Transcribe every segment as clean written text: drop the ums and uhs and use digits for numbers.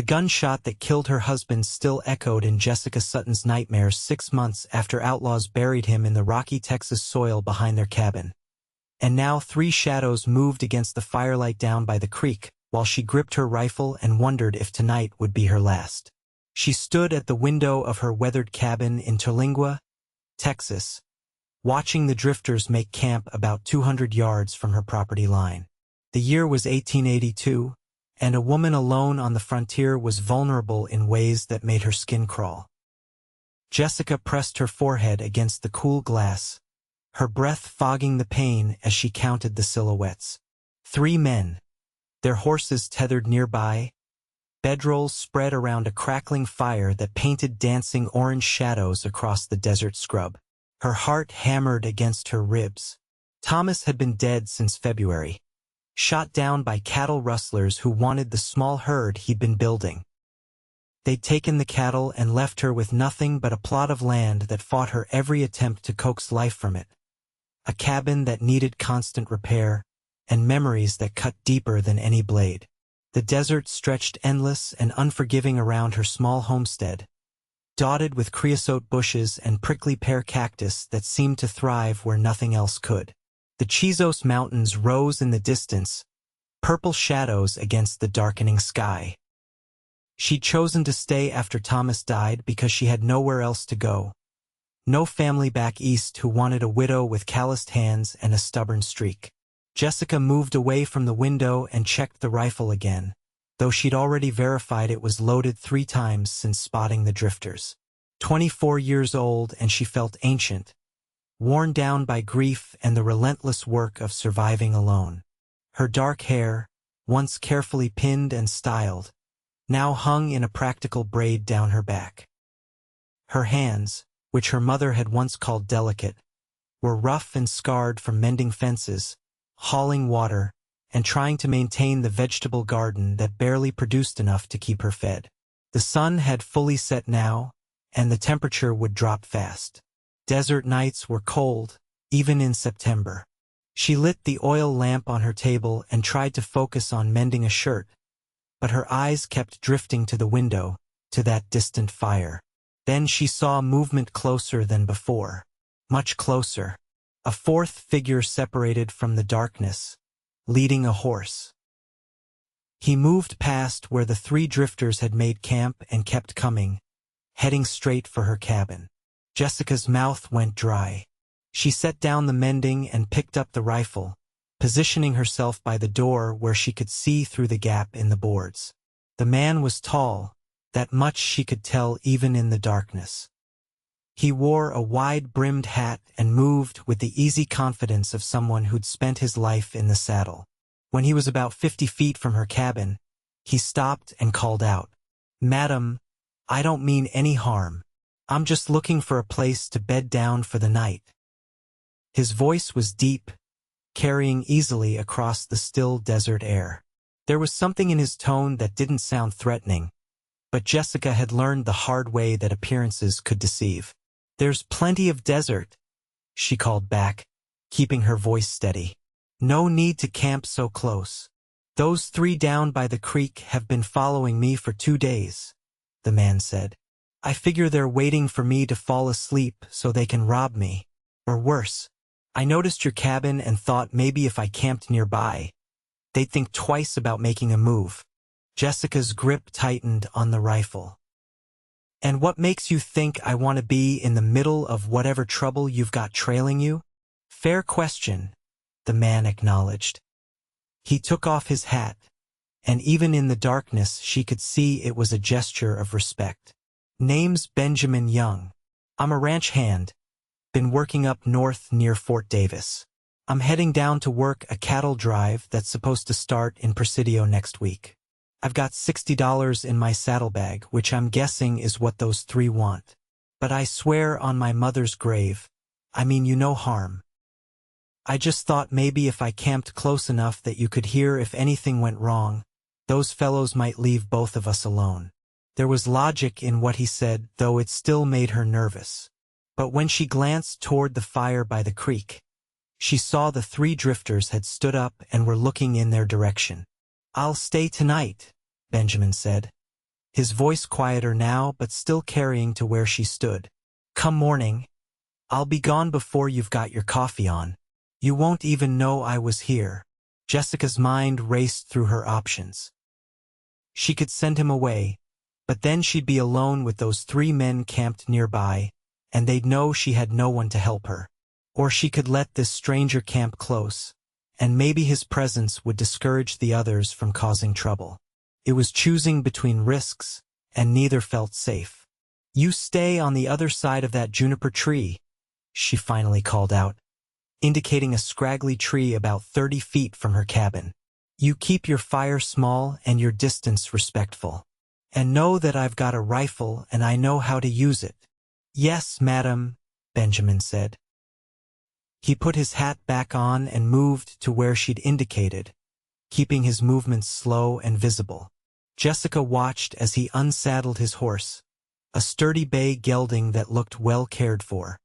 The gunshot that killed her husband still echoed in Jessica Sutton's nightmares 6 months after outlaws buried him in the rocky Texas soil behind their cabin. And now 3 shadows moved against the firelight down by the creek, while she gripped her rifle and wondered if tonight would be her last. She stood at the window of her weathered cabin in Terlingua, Texas, watching the drifters make camp about 200 yards from her property line. The year was 1882, and a woman alone on the frontier was vulnerable in ways that made her skin crawl. Jessica pressed her forehead against the cool glass, her breath fogging the pain as she counted the silhouettes. 3 men, their horses tethered nearby, bedrolls spread around a crackling fire that painted dancing orange shadows across the desert scrub. Her heart hammered against her ribs. Thomas had been dead since February, shot down by cattle rustlers who wanted the small herd he'd been building. They'd taken the cattle and left her with nothing but a plot of land that fought her every attempt to coax life from it, a cabin that needed constant repair, and memories that cut deeper than any blade. The desert stretched endless and unforgiving around her small homestead, dotted with creosote bushes and prickly pear cactus that seemed to thrive where nothing else could. The Chizos Mountains rose in the distance, purple shadows against the darkening sky. She'd chosen to stay after Thomas died because she had nowhere else to go. No family back east who wanted a widow with calloused hands and a stubborn streak. Jessica moved away from the window and checked the rifle again, though she'd already verified it was loaded 3 times since spotting the drifters. 24 years old, and she felt ancient, worn down by grief and the relentless work of surviving alone. Her dark hair, once carefully pinned and styled, now hung in a practical braid down her back. Her hands, which her mother had once called delicate, were rough and scarred from mending fences, hauling water, and trying to maintain the vegetable garden that barely produced enough to keep her fed. The sun had fully set now, and the temperature would drop fast. Desert nights were cold, even in September. She lit the oil lamp on her table and tried to focus on mending a shirt, but her eyes kept drifting to the window, to that distant fire. Then she saw movement closer than before, much closer. A 4th figure separated from the darkness, leading a horse. He moved past where the 3 drifters had made camp and kept coming, heading straight for her cabin. Jessica's mouth went dry. She set down the mending and picked up the rifle, positioning herself by the door where she could see through the gap in the boards. The man was tall, that much she could tell even in the darkness. He wore a wide-brimmed hat and moved with the easy confidence of someone who'd spent his life in the saddle. When he was about 50 feet from her cabin, he stopped and called out, "Madam, I don't mean any harm. I'm just looking for a place to bed down for the night." His voice was deep, carrying easily across the still desert air. There was something in his tone that didn't sound threatening, but Jessica had learned the hard way that appearances could deceive. "There's plenty of desert," she called back, keeping her voice steady. "No need to camp so close. Those 3 down by the creek have been following me for 2 days, the man said. "I figure they're waiting for me to fall asleep so they can rob me. Or worse, I noticed your cabin and thought maybe if I camped nearby, they'd think twice about making a move." Jessica's grip tightened on the rifle. "And what makes you think I want to be in the middle of whatever trouble you've got trailing you?" "Fair question," the man acknowledged. He took off his hat, and even in the darkness she could see it was a gesture of respect. "Name's Benjamin Young. I'm a ranch hand. Been working up north near Fort Davis. I'm heading down to work a cattle drive that's supposed to start in Presidio next week. I've got $60 in my saddlebag, which I'm guessing is what those 3 want. But I swear on my mother's grave, I mean you no harm. I just thought maybe if I camped close enough that you could hear if anything went wrong, those fellows might leave both of us alone." There was logic in what he said, though it still made her nervous. But when she glanced toward the fire by the creek, she saw the 3 drifters had stood up and were looking in their direction. "I'll stay tonight," Benjamin said. his voice quieter now but still carrying to where she stood. "Come morning. I'll be gone before you've got your coffee on. You won't even know I was here." Jessica's mind raced through her options. She could send him away, but then she'd be alone with those 3 men camped nearby, and they'd know she had no one to help her. Or she could let this stranger camp close, and maybe his presence would discourage the others from causing trouble. It was choosing between risks, and neither felt safe. "You stay on the other side of that juniper tree," she finally called out, indicating a scraggly tree about 30 feet from her cabin. "You keep your fire small and your distance respectful. And know that I've got a rifle and I know how to use it." "Yes, madam," Benjamin said. He put his hat back on and moved to where she'd indicated, keeping his movements slow and visible. Jessica watched as he unsaddled his horse, a sturdy bay gelding that looked well cared for.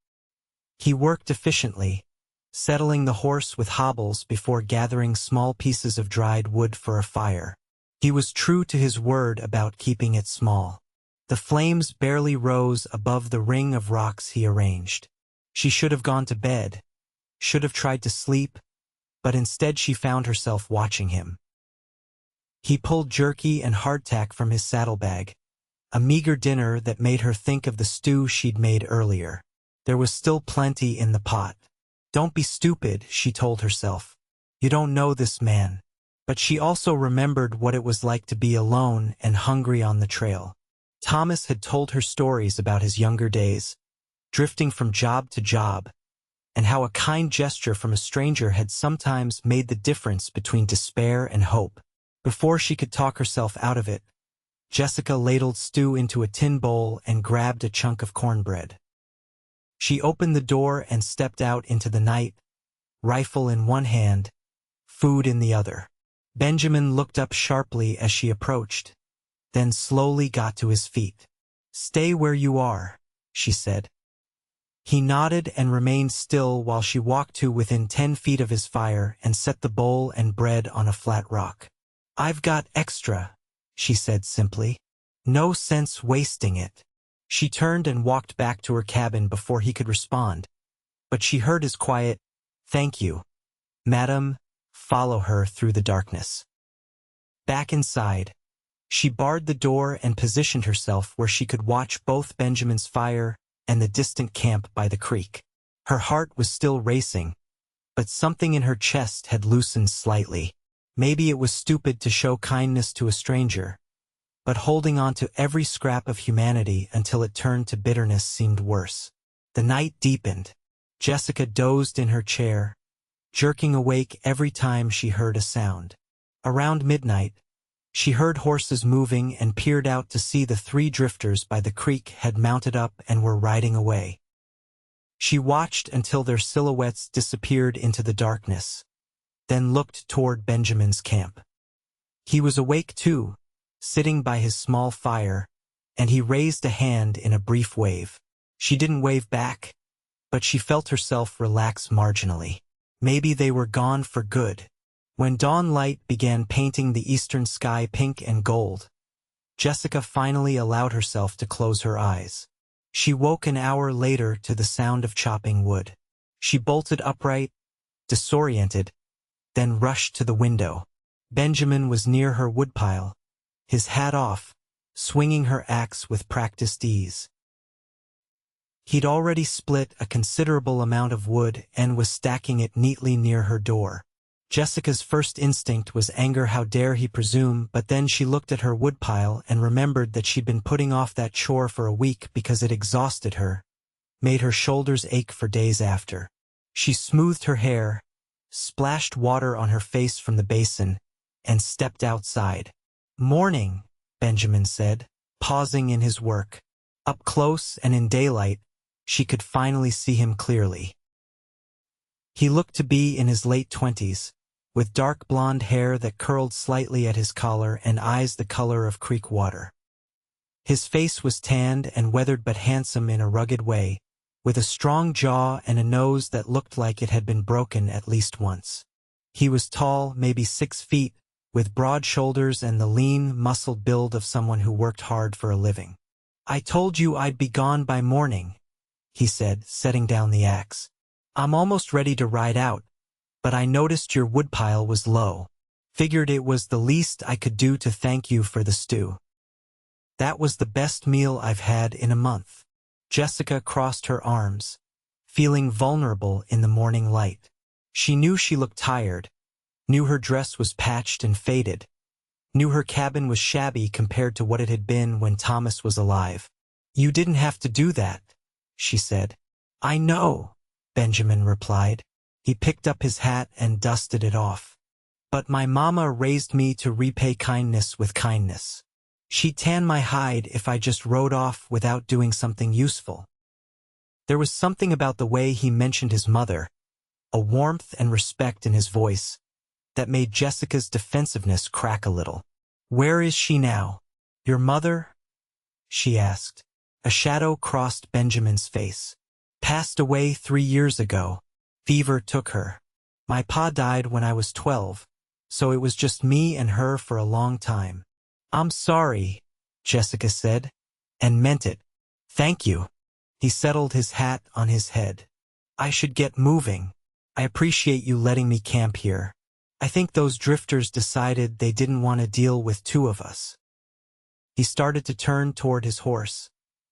He worked efficiently, settling the horse with hobbles before gathering small pieces of dried wood for a fire. He was true to his word about keeping it small. The flames barely rose above the ring of rocks he arranged. She should have gone to bed, should have tried to sleep, but instead she found herself watching him. He pulled jerky and hardtack from his saddlebag, a meager dinner that made her think of the stew she'd made earlier. There was still plenty in the pot. "Don't be stupid," she told herself. "You don't know this man." But she also remembered what it was like to be alone and hungry on the trail. Thomas had told her stories about his younger days, drifting from job to job, and how a kind gesture from a stranger had sometimes made the difference between despair and hope. Before she could talk herself out of it, Jessica ladled stew into a tin bowl and grabbed a chunk of cornbread. She opened the door and stepped out into the night, rifle in one hand, food in the other. Benjamin looked up sharply as she approached, then slowly got to his feet. "Stay where you are," she said. He nodded and remained still while she walked to within 10 feet of his fire and set the bowl and bread on a flat rock. "I've got extra," she said simply. "No sense wasting it." She turned and walked back to her cabin before he could respond, but she heard his quiet, "Thank you, madam," follow her through the darkness. Back inside, she barred the door and positioned herself where she could watch both Benjamin's fire and the distant camp by the creek. Her heart was still racing, but something in her chest had loosened slightly. Maybe it was stupid to show kindness to a stranger, but holding on to every scrap of humanity until it turned to bitterness seemed worse. The night deepened. Jessica dozed in her chair, jerking awake every time she heard a sound. Around midnight, she heard horses moving and peered out to see the 3 drifters by the creek had mounted up and were riding away. She watched until their silhouettes disappeared into the darkness, then looked toward Benjamin's camp. He was awake too, sitting by his small fire, and he raised a hand in a brief wave. She didn't wave back, but she felt herself relax marginally. Maybe they were gone for good. When dawn light began painting the eastern sky pink and gold, Jessica finally allowed herself to close her eyes. She woke an hour later to the sound of chopping wood. She bolted upright, disoriented, then rushed to the window. Benjamin was near her woodpile, his hat off, swinging her axe with practiced ease. He'd already split a considerable amount of wood and was stacking it neatly near her door. Jessica's first instinct was anger. How dare he presume, but then she looked at her woodpile and remembered that she'd been putting off that chore for a week because it exhausted her, made her shoulders ache for days after. She smoothed her hair, splashed water on her face from the basin, and stepped outside. "Morning," Benjamin said, pausing in his work. Up close and in daylight, she could finally see him clearly. He looked to be in his late 20s, with dark blonde hair that curled slightly at his collar and eyes the color of creek water. His face was tanned and weathered but handsome in a rugged way, with a strong jaw and a nose that looked like it had been broken at least once. He was tall, maybe 6 feet, with broad shoulders and the lean, muscled build of someone who worked hard for a living. "I told you I'd be gone by morning," he said, setting down the axe. "I'm almost ready to ride out, but I noticed your woodpile was low. Figured it was the least I could do to thank you for the stew." "That was the best meal I've had in a month." Jessica crossed her arms, feeling vulnerable in the morning light. She knew she looked tired, knew her dress was patched and faded, knew her cabin was shabby compared to what it had been when Thomas was alive. "You didn't have to do that," she said. "I know," Benjamin replied. He picked up his hat and dusted it off. "But my mama raised me to repay kindness with kindness. She'd tan my hide if I just rode off without doing something useful." There was something about the way he mentioned his mother, a warmth and respect in his voice, that made Jessica's defensiveness crack a little. "Where is she now?" "Your mother?" she asked. A shadow crossed Benjamin's face. "Passed away 3 years ago. Fever took her. My pa died when I was 12, so it was just me and her for a long time." "I'm sorry," Jessica said, and meant it. "Thank you." He settled his hat on his head. "I should get moving. I appreciate you letting me camp here. I think those drifters decided they didn't want to deal with 2 of us." He started to turn toward his horse,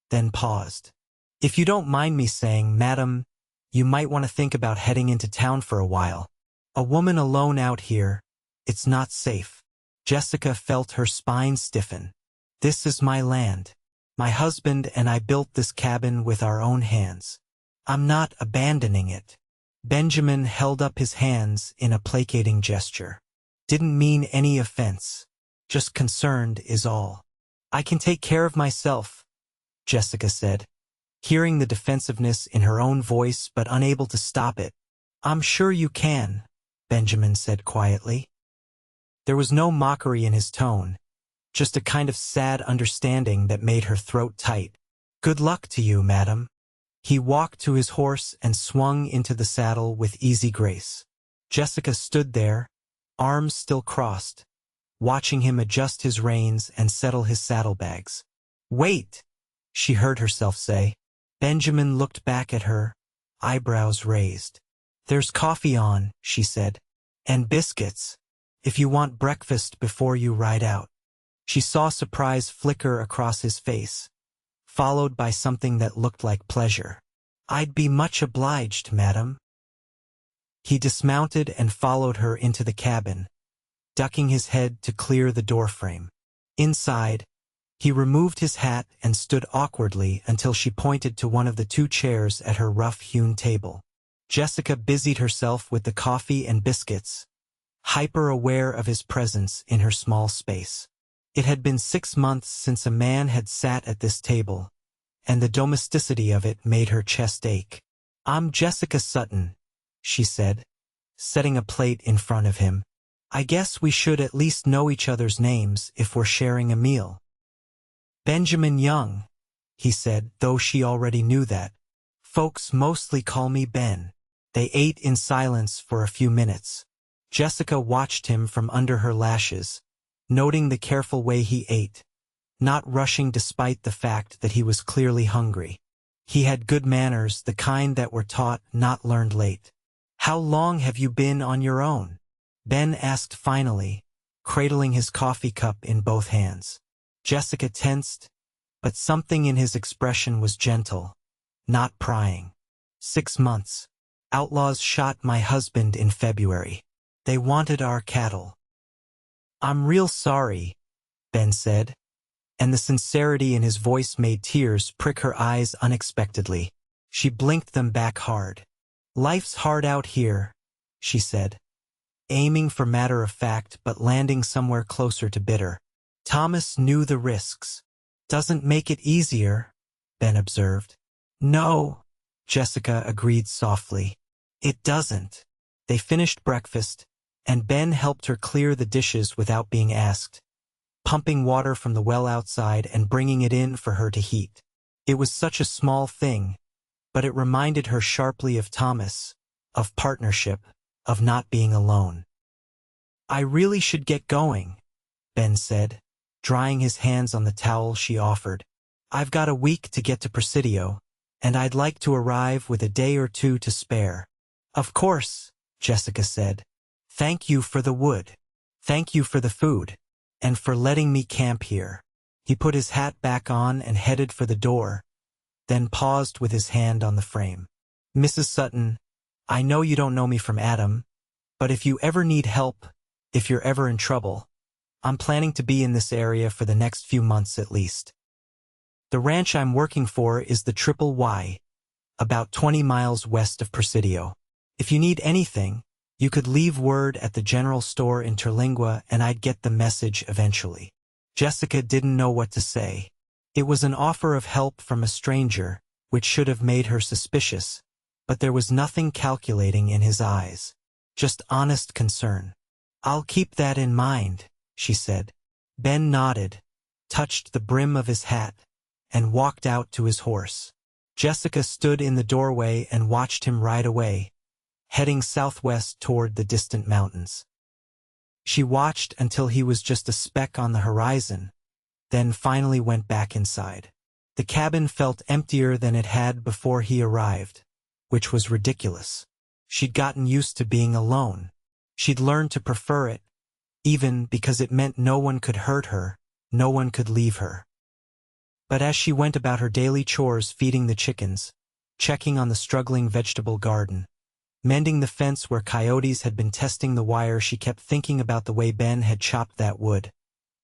then paused. "If you don't mind me saying, madam, you might want to think about heading into town for a while. A woman alone out here, it's not safe." Jessica felt her spine stiffen. "This is my land. My husband and I built this cabin with our own hands. I'm not abandoning it." Benjamin held up his hands in a placating gesture. "Didn't mean any offense. Just concerned is all." "I can take care of myself," Jessica said, hearing the defensiveness in her own voice but unable to stop it. "I'm sure you can," Benjamin said quietly. There was no mockery in his tone, just a kind of sad understanding that made her throat tight. "Good luck to you, madam." He walked to his horse and swung into the saddle with easy grace. Jessica stood there, arms still crossed, watching him adjust his reins and settle his saddlebags. "Wait," she heard herself say. Benjamin looked back at her, eyebrows raised. "There's coffee on," she said, "and biscuits, if you want breakfast before you ride out." She saw surprise flicker across his face, followed by something that looked like pleasure. "I'd be much obliged, madam." He dismounted and followed her into the cabin, ducking his head to clear the doorframe. Inside, he removed his hat and stood awkwardly until she pointed to one of the 2 chairs at her rough-hewn table. Jessica busied herself with the coffee and biscuits, hyper-aware of his presence in her small space. It had been 6 months since a man had sat at this table, and the domesticity of it made her chest ache. "I'm Jessica Sutton," she said, setting a plate in front of him. "I guess we should at least know each other's names if we're sharing a meal." "Benjamin Young," he said, though she already knew that. "Folks mostly call me Ben." They ate in silence for a few minutes. Jessica watched him from under her lashes, noting the careful way he ate, not rushing despite the fact that he was clearly hungry. He had good manners, the kind that were taught, not learned late. "How long have you been on your own?" Ben asked finally, cradling his coffee cup in both hands. Jessica tensed, but something in his expression was gentle, not prying. 6 months. Outlaws shot my husband in February. They wanted our cattle." "I'm real sorry," Ben said, and the sincerity in his voice made tears prick her eyes unexpectedly. She blinked them back hard. "Life's hard out here," she said, aiming for matter-of-fact but landing somewhere closer to bitter. "Thomas knew the risks." "Doesn't make it easier," Ben observed. "No," Jessica agreed softly. "It doesn't." They finished breakfast, and Ben helped her clear the dishes without being asked, pumping water from the well outside and bringing it in for her to heat. It was such a small thing, but it reminded her sharply of Thomas, of partnership, of not being alone. I really should get going, Ben said, drying his hands on the towel she offered. I've got a week to get to Presidio, and I'd like to arrive with a day or two to spare. Of course, Jessica said. Thank you for the wood. Thank you for the food, and for letting me camp here. He put his hat back on and headed for the door, then paused with his hand on the frame. Mrs. Sutton, I know you don't know me from Adam, but if you ever need help, if you're ever in trouble, I'm planning to be in this area for the next few months at least. The ranch I'm working for is the Triple Y, about 20 miles west of Presidio. If you need anything, you could leave word at the general store in Terlingua and I'd get the message eventually. Jessica didn't know what to say. It was an offer of help from a stranger, which should have made her suspicious, but there was nothing calculating in his eyes, just honest concern. I'll keep that in mind, she said. Ben nodded, touched the brim of his hat, and walked out to his horse. Jessica stood in the doorway and watched him ride away, heading southwest toward the distant mountains. She watched until he was just a speck on the horizon, then finally went back inside. The cabin felt emptier than it had before he arrived, which was ridiculous. She'd gotten used to being alone. She'd learned to prefer it, even because it meant no one could hurt her, no one could leave her. But as she went about her daily chores, feeding the chickens, checking on the struggling vegetable garden, mending the fence where coyotes had been testing the wire, she kept thinking about the way Ben had chopped that wood,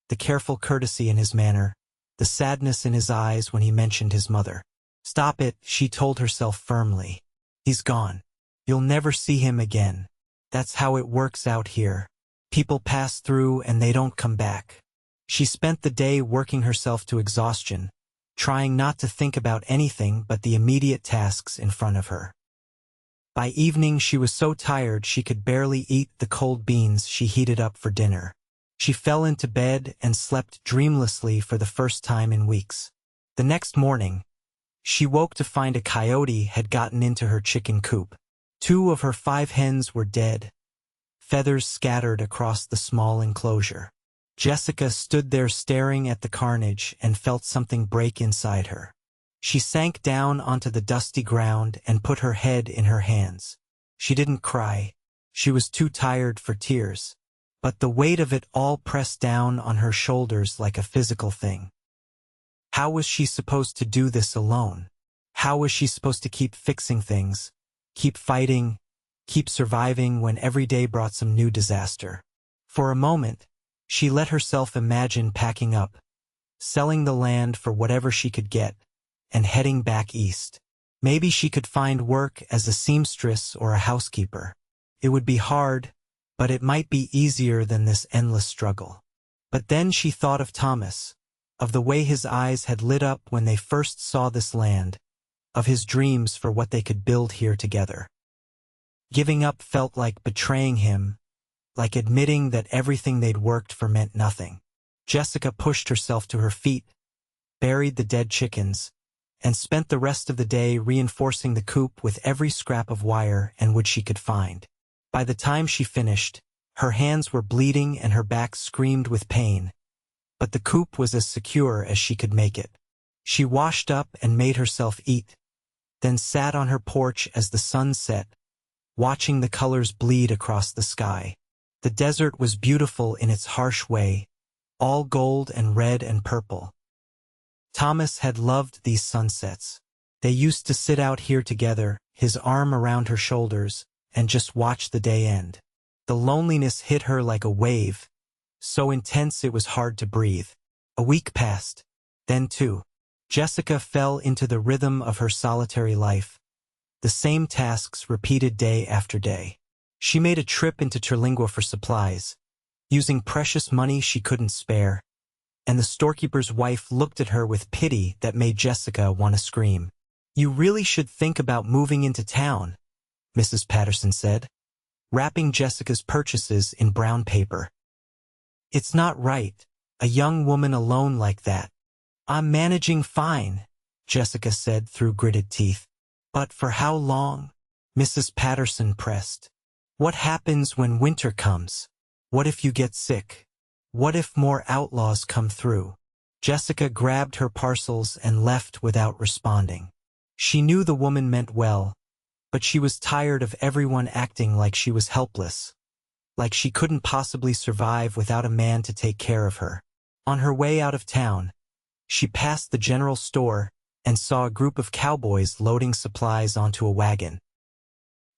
the careful courtesy in his manner, the sadness in his eyes when he mentioned his mother. Stop it, she told herself firmly. He's gone. You'll never see him again. That's how it works out here. People pass through and they don't come back. She spent the day working herself to exhaustion, trying not to think about anything but the immediate tasks in front of her. By evening she was so tired she could barely eat the cold beans she heated up for dinner. She fell into bed and slept dreamlessly for the first time in weeks. The next morning, she woke to find a coyote had gotten into her chicken coop. 2 of her 5 hens were dead, feathers scattered across the small enclosure. Jessica stood there staring at the carnage and felt something break inside her. She sank down onto the dusty ground and put her head in her hands. She didn't cry. She was too tired for tears. But the weight of it all pressed down on her shoulders like a physical thing. How was she supposed to do this alone? How was she supposed to keep fixing things, keep fighting, keep surviving when every day brought some new disaster? For a moment, she let herself imagine packing up, selling the land for whatever she could get, and heading back east. Maybe she could find work as a seamstress or a housekeeper. It would be hard, but it might be easier than this endless struggle. But then she thought of Thomas, of the way his eyes had lit up when they first saw this land, of his dreams for what they could build here together. Giving up felt like betraying him, like admitting that everything they'd worked for meant nothing. Jessica pushed herself to her feet, buried the dead chickens, and spent the rest of the day reinforcing the coop with every scrap of wire and wood she could find. By the time she finished, her hands were bleeding and her back screamed with pain, but the coop was as secure as she could make it. She washed up and made herself eat, then sat on her porch as the sun set, watching the colors bleed across the sky. The desert was beautiful in its harsh way, all gold and red and purple. Thomas had loved these sunsets. They used to sit out here together, his arm around her shoulders, and just watch the day end. The loneliness hit her like a wave, so intense it was hard to breathe. A week passed, then 2. Jessica fell into the rhythm of her solitary life, the same tasks repeated day after day. She made a trip into Terlingua for supplies, using precious money she couldn't spare, and the storekeeper's wife looked at her with pity that made Jessica want to scream. "You really should think about moving into town," Mrs. Patterson said, wrapping Jessica's purchases in brown paper. "It's not right, a young woman alone like that." "I'm managing fine," Jessica said through gritted teeth. "But for how long?" Mrs. Patterson pressed. "What happens when winter comes?" What if you get sick? What if more outlaws come through? Jessica grabbed her parcels and left without responding. She knew the woman meant well, but she was tired of everyone acting like she was helpless, like she couldn't possibly survive without a man to take care of her. On her way out of town, she passed the general store and saw a group of cowboys loading supplies onto a wagon.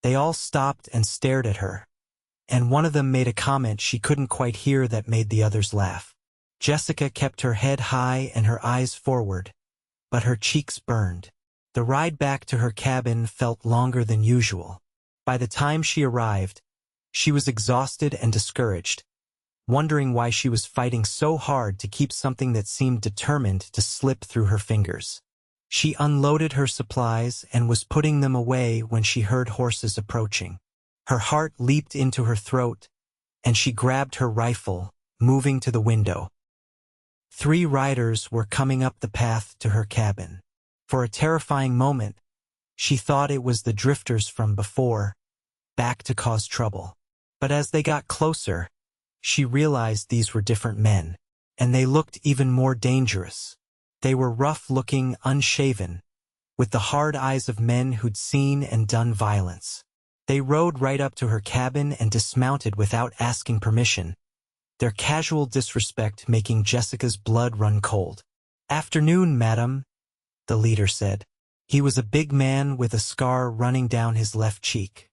They all stopped and stared at her, and one of them made a comment she couldn't quite hear that made the others laugh. Jessica kept her head high and her eyes forward, but her cheeks burned. The ride back to her cabin felt longer than usual. By the time she arrived, she was exhausted and discouraged, wondering why she was fighting so hard to keep something that seemed determined to slip through her fingers. She unloaded her supplies and was putting them away when she heard horses approaching. Her heart leaped into her throat, and she grabbed her rifle, moving to the window. 3 riders were coming up the path to her cabin. For a terrifying moment, she thought it was the drifters from before, back to cause trouble. But as they got closer, she realized these were different men, and they looked even more dangerous. They were rough-looking, unshaven, with the hard eyes of men who'd seen and done violence. They rode right up to her cabin and dismounted without asking permission, their casual disrespect making Jessica's blood run cold. "Afternoon, madam," the leader said. He was a big man with a scar running down his left cheek.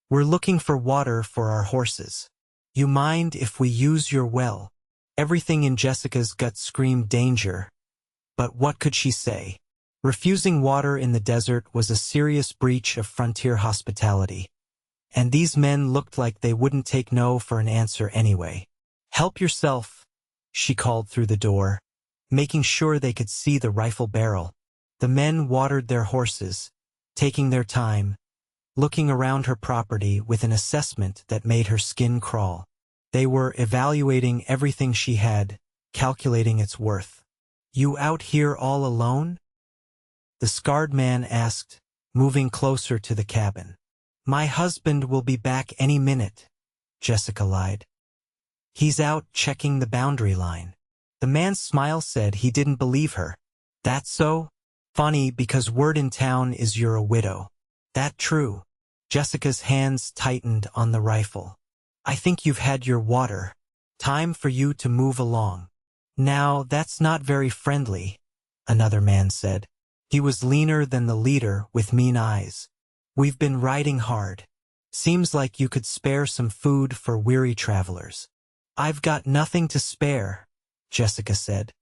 "We're looking for water for our horses. You mind if we use your well?" Everything in Jessica's gut screamed danger, but what could she say? Refusing water in the desert was a serious breach of frontier hospitality, and these men looked like they wouldn't take no for an answer anyway. "Help yourself," she called through the door, making sure they could see the rifle barrel. The men watered their horses, taking their time, looking around her property with an assessment that made her skin crawl. They were evaluating everything she had, calculating its worth. "You out here all alone?" the scarred man asked, moving closer to the cabin. "My husband will be back any minute," Jessica lied. "He's out checking the boundary line." The man's smile said he didn't believe her. "That's so? Funny, because word in town is you're a widow." "That true?" Jessica's hands tightened on the rifle. "I think you've had your water. Time for you to move along." "Now, that's not very friendly," another man said. He was leaner than the leader with mean eyes. "We've been riding hard. Seems like you could spare some food for weary travelers." "I've got nothing to spare," Jessica said.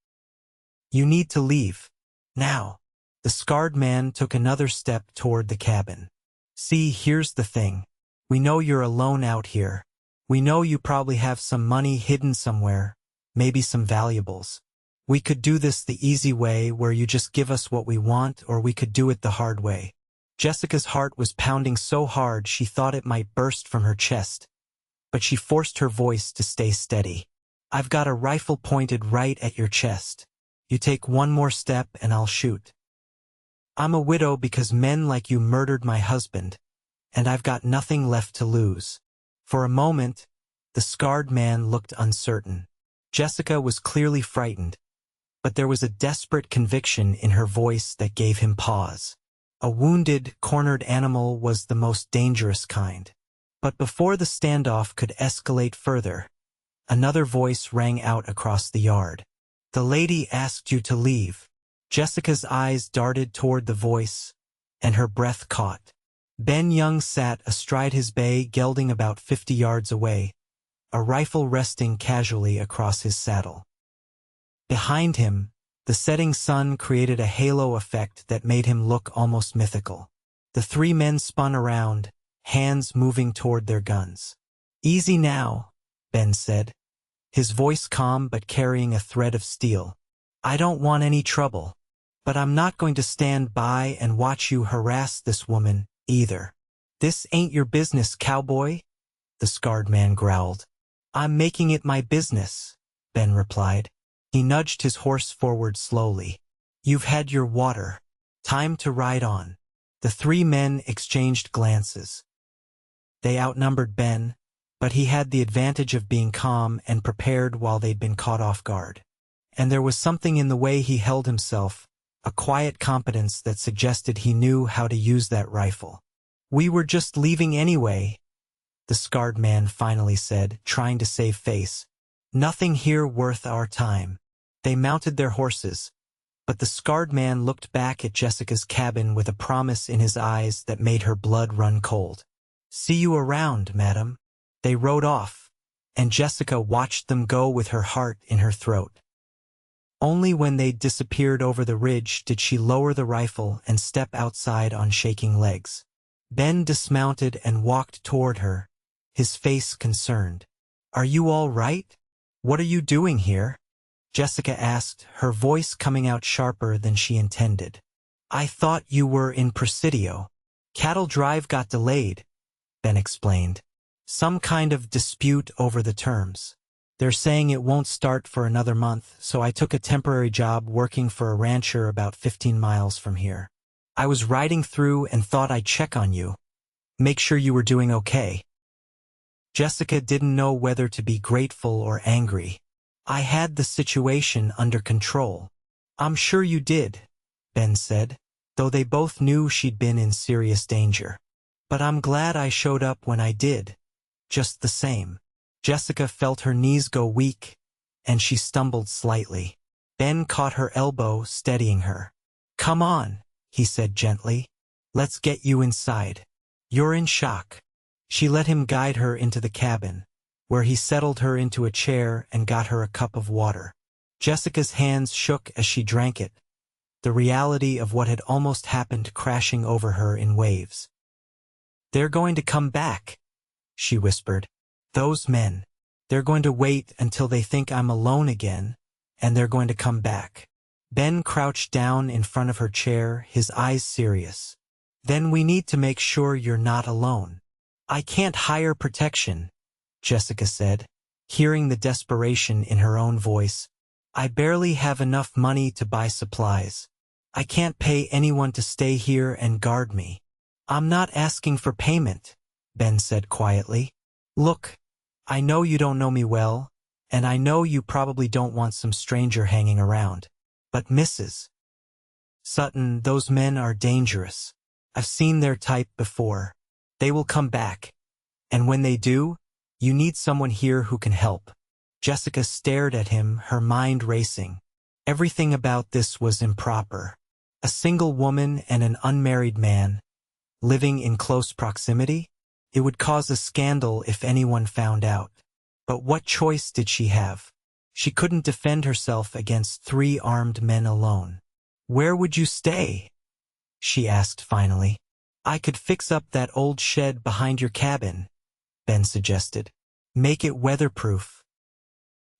"You need to leave. Now." The scarred man took another step toward the cabin. "See, here's the thing. We know you're alone out here. We know you probably have some money hidden somewhere, maybe some valuables. We could do this the easy way where you just give us what we want, or we could do it the hard way." Jessica's heart was pounding so hard she thought it might burst from her chest, but she forced her voice to stay steady. "I've got a rifle pointed right at your chest. You take one more step and I'll shoot. I'm a widow because men like you murdered my husband, and I've got nothing left to lose." For a moment, the scarred man looked uncertain. Jessica was clearly frightened, but there was a desperate conviction in her voice that gave him pause. A wounded, cornered animal was the most dangerous kind. But before the standoff could escalate further, another voice rang out across the yard. "The lady asked you to leave." Jessica's eyes darted toward the voice, and her breath caught. Ben Young sat astride his bay, gelding about 50 yards away, a rifle resting casually across his saddle. Behind him, the setting sun created a halo effect that made him look almost mythical. The 3 men spun around, hands moving toward their guns. "Easy now," Ben said, his voice calm but carrying a thread of steel. "I don't want any trouble, but I'm not going to stand by and watch you harass this woman, either." "This ain't your business, cowboy," the scarred man growled. "I'm making it my business," Ben replied. He nudged his horse forward slowly. "You've had your water. Time to ride on." The 3 men exchanged glances. They outnumbered Ben, but he had the advantage of being calm and prepared while they'd been caught off guard. And there was something in the way he held himself, a quiet competence that suggested he knew how to use that rifle. "We were just leaving anyway," the scarred man finally said, trying to save face. "Nothing here worth our time." They mounted their horses, but the scarred man looked back at Jessica's cabin with a promise in his eyes that made her blood run cold. "See you around, madam." They rode off, and Jessica watched them go with her heart in her throat. Only when they'd disappeared over the ridge did she lower the rifle and step outside on shaking legs. Ben dismounted and walked toward her, his face concerned. "Are you all right? What are you doing here?" Jessica asked, her voice coming out sharper than she intended. "I thought you were in Presidio. Cattle drive got delayed," Ben explained. "Some kind of dispute over the terms. They're saying it won't start for another month, so I took a temporary job working for a rancher about 15 miles from here. I was riding through and thought I'd check on you. Make sure you were doing okay." Jessica didn't know whether to be grateful or angry. "I had the situation under control." "I'm sure you did," Ben said, though they both knew she'd been in serious danger. "But I'm glad I showed up when I did. Just the same." Jessica felt her knees go weak, and she stumbled slightly. Ben caught her elbow, steadying her. "Come on," he said gently. "Let's get you inside. You're in shock." She let him guide her into the cabin, where he settled her into a chair and got her a cup of water. Jessica's hands shook as she drank it, the reality of what had almost happened crashing over her in waves. "They're going to come back," she whispered. "Those men. They're going to wait until they think I'm alone again, and they're going to come back." Ben crouched down in front of her chair, his eyes serious. "Then we need to make sure you're not alone." "I can't hire protection," Jessica said, hearing the desperation in her own voice. "I barely have enough money to buy supplies. I can't pay anyone to stay here and guard me." "I'm not asking for payment," Ben said quietly. "Look, I know you don't know me well, and I know you probably don't want some stranger hanging around. But Mrs. Sutton, those men are dangerous. I've seen their type before. They will come back. And when they do, you need someone here who can help." Jessica stared at him, her mind racing. Everything about this was improper. A single woman and an unmarried man, living in close proximity? It would cause a scandal if anyone found out. But what choice did she have? She couldn't defend herself against 3 armed men alone. "Where would you stay?" she asked finally. "I could fix up that old shed behind your cabin," Ben suggested. "Make it weatherproof.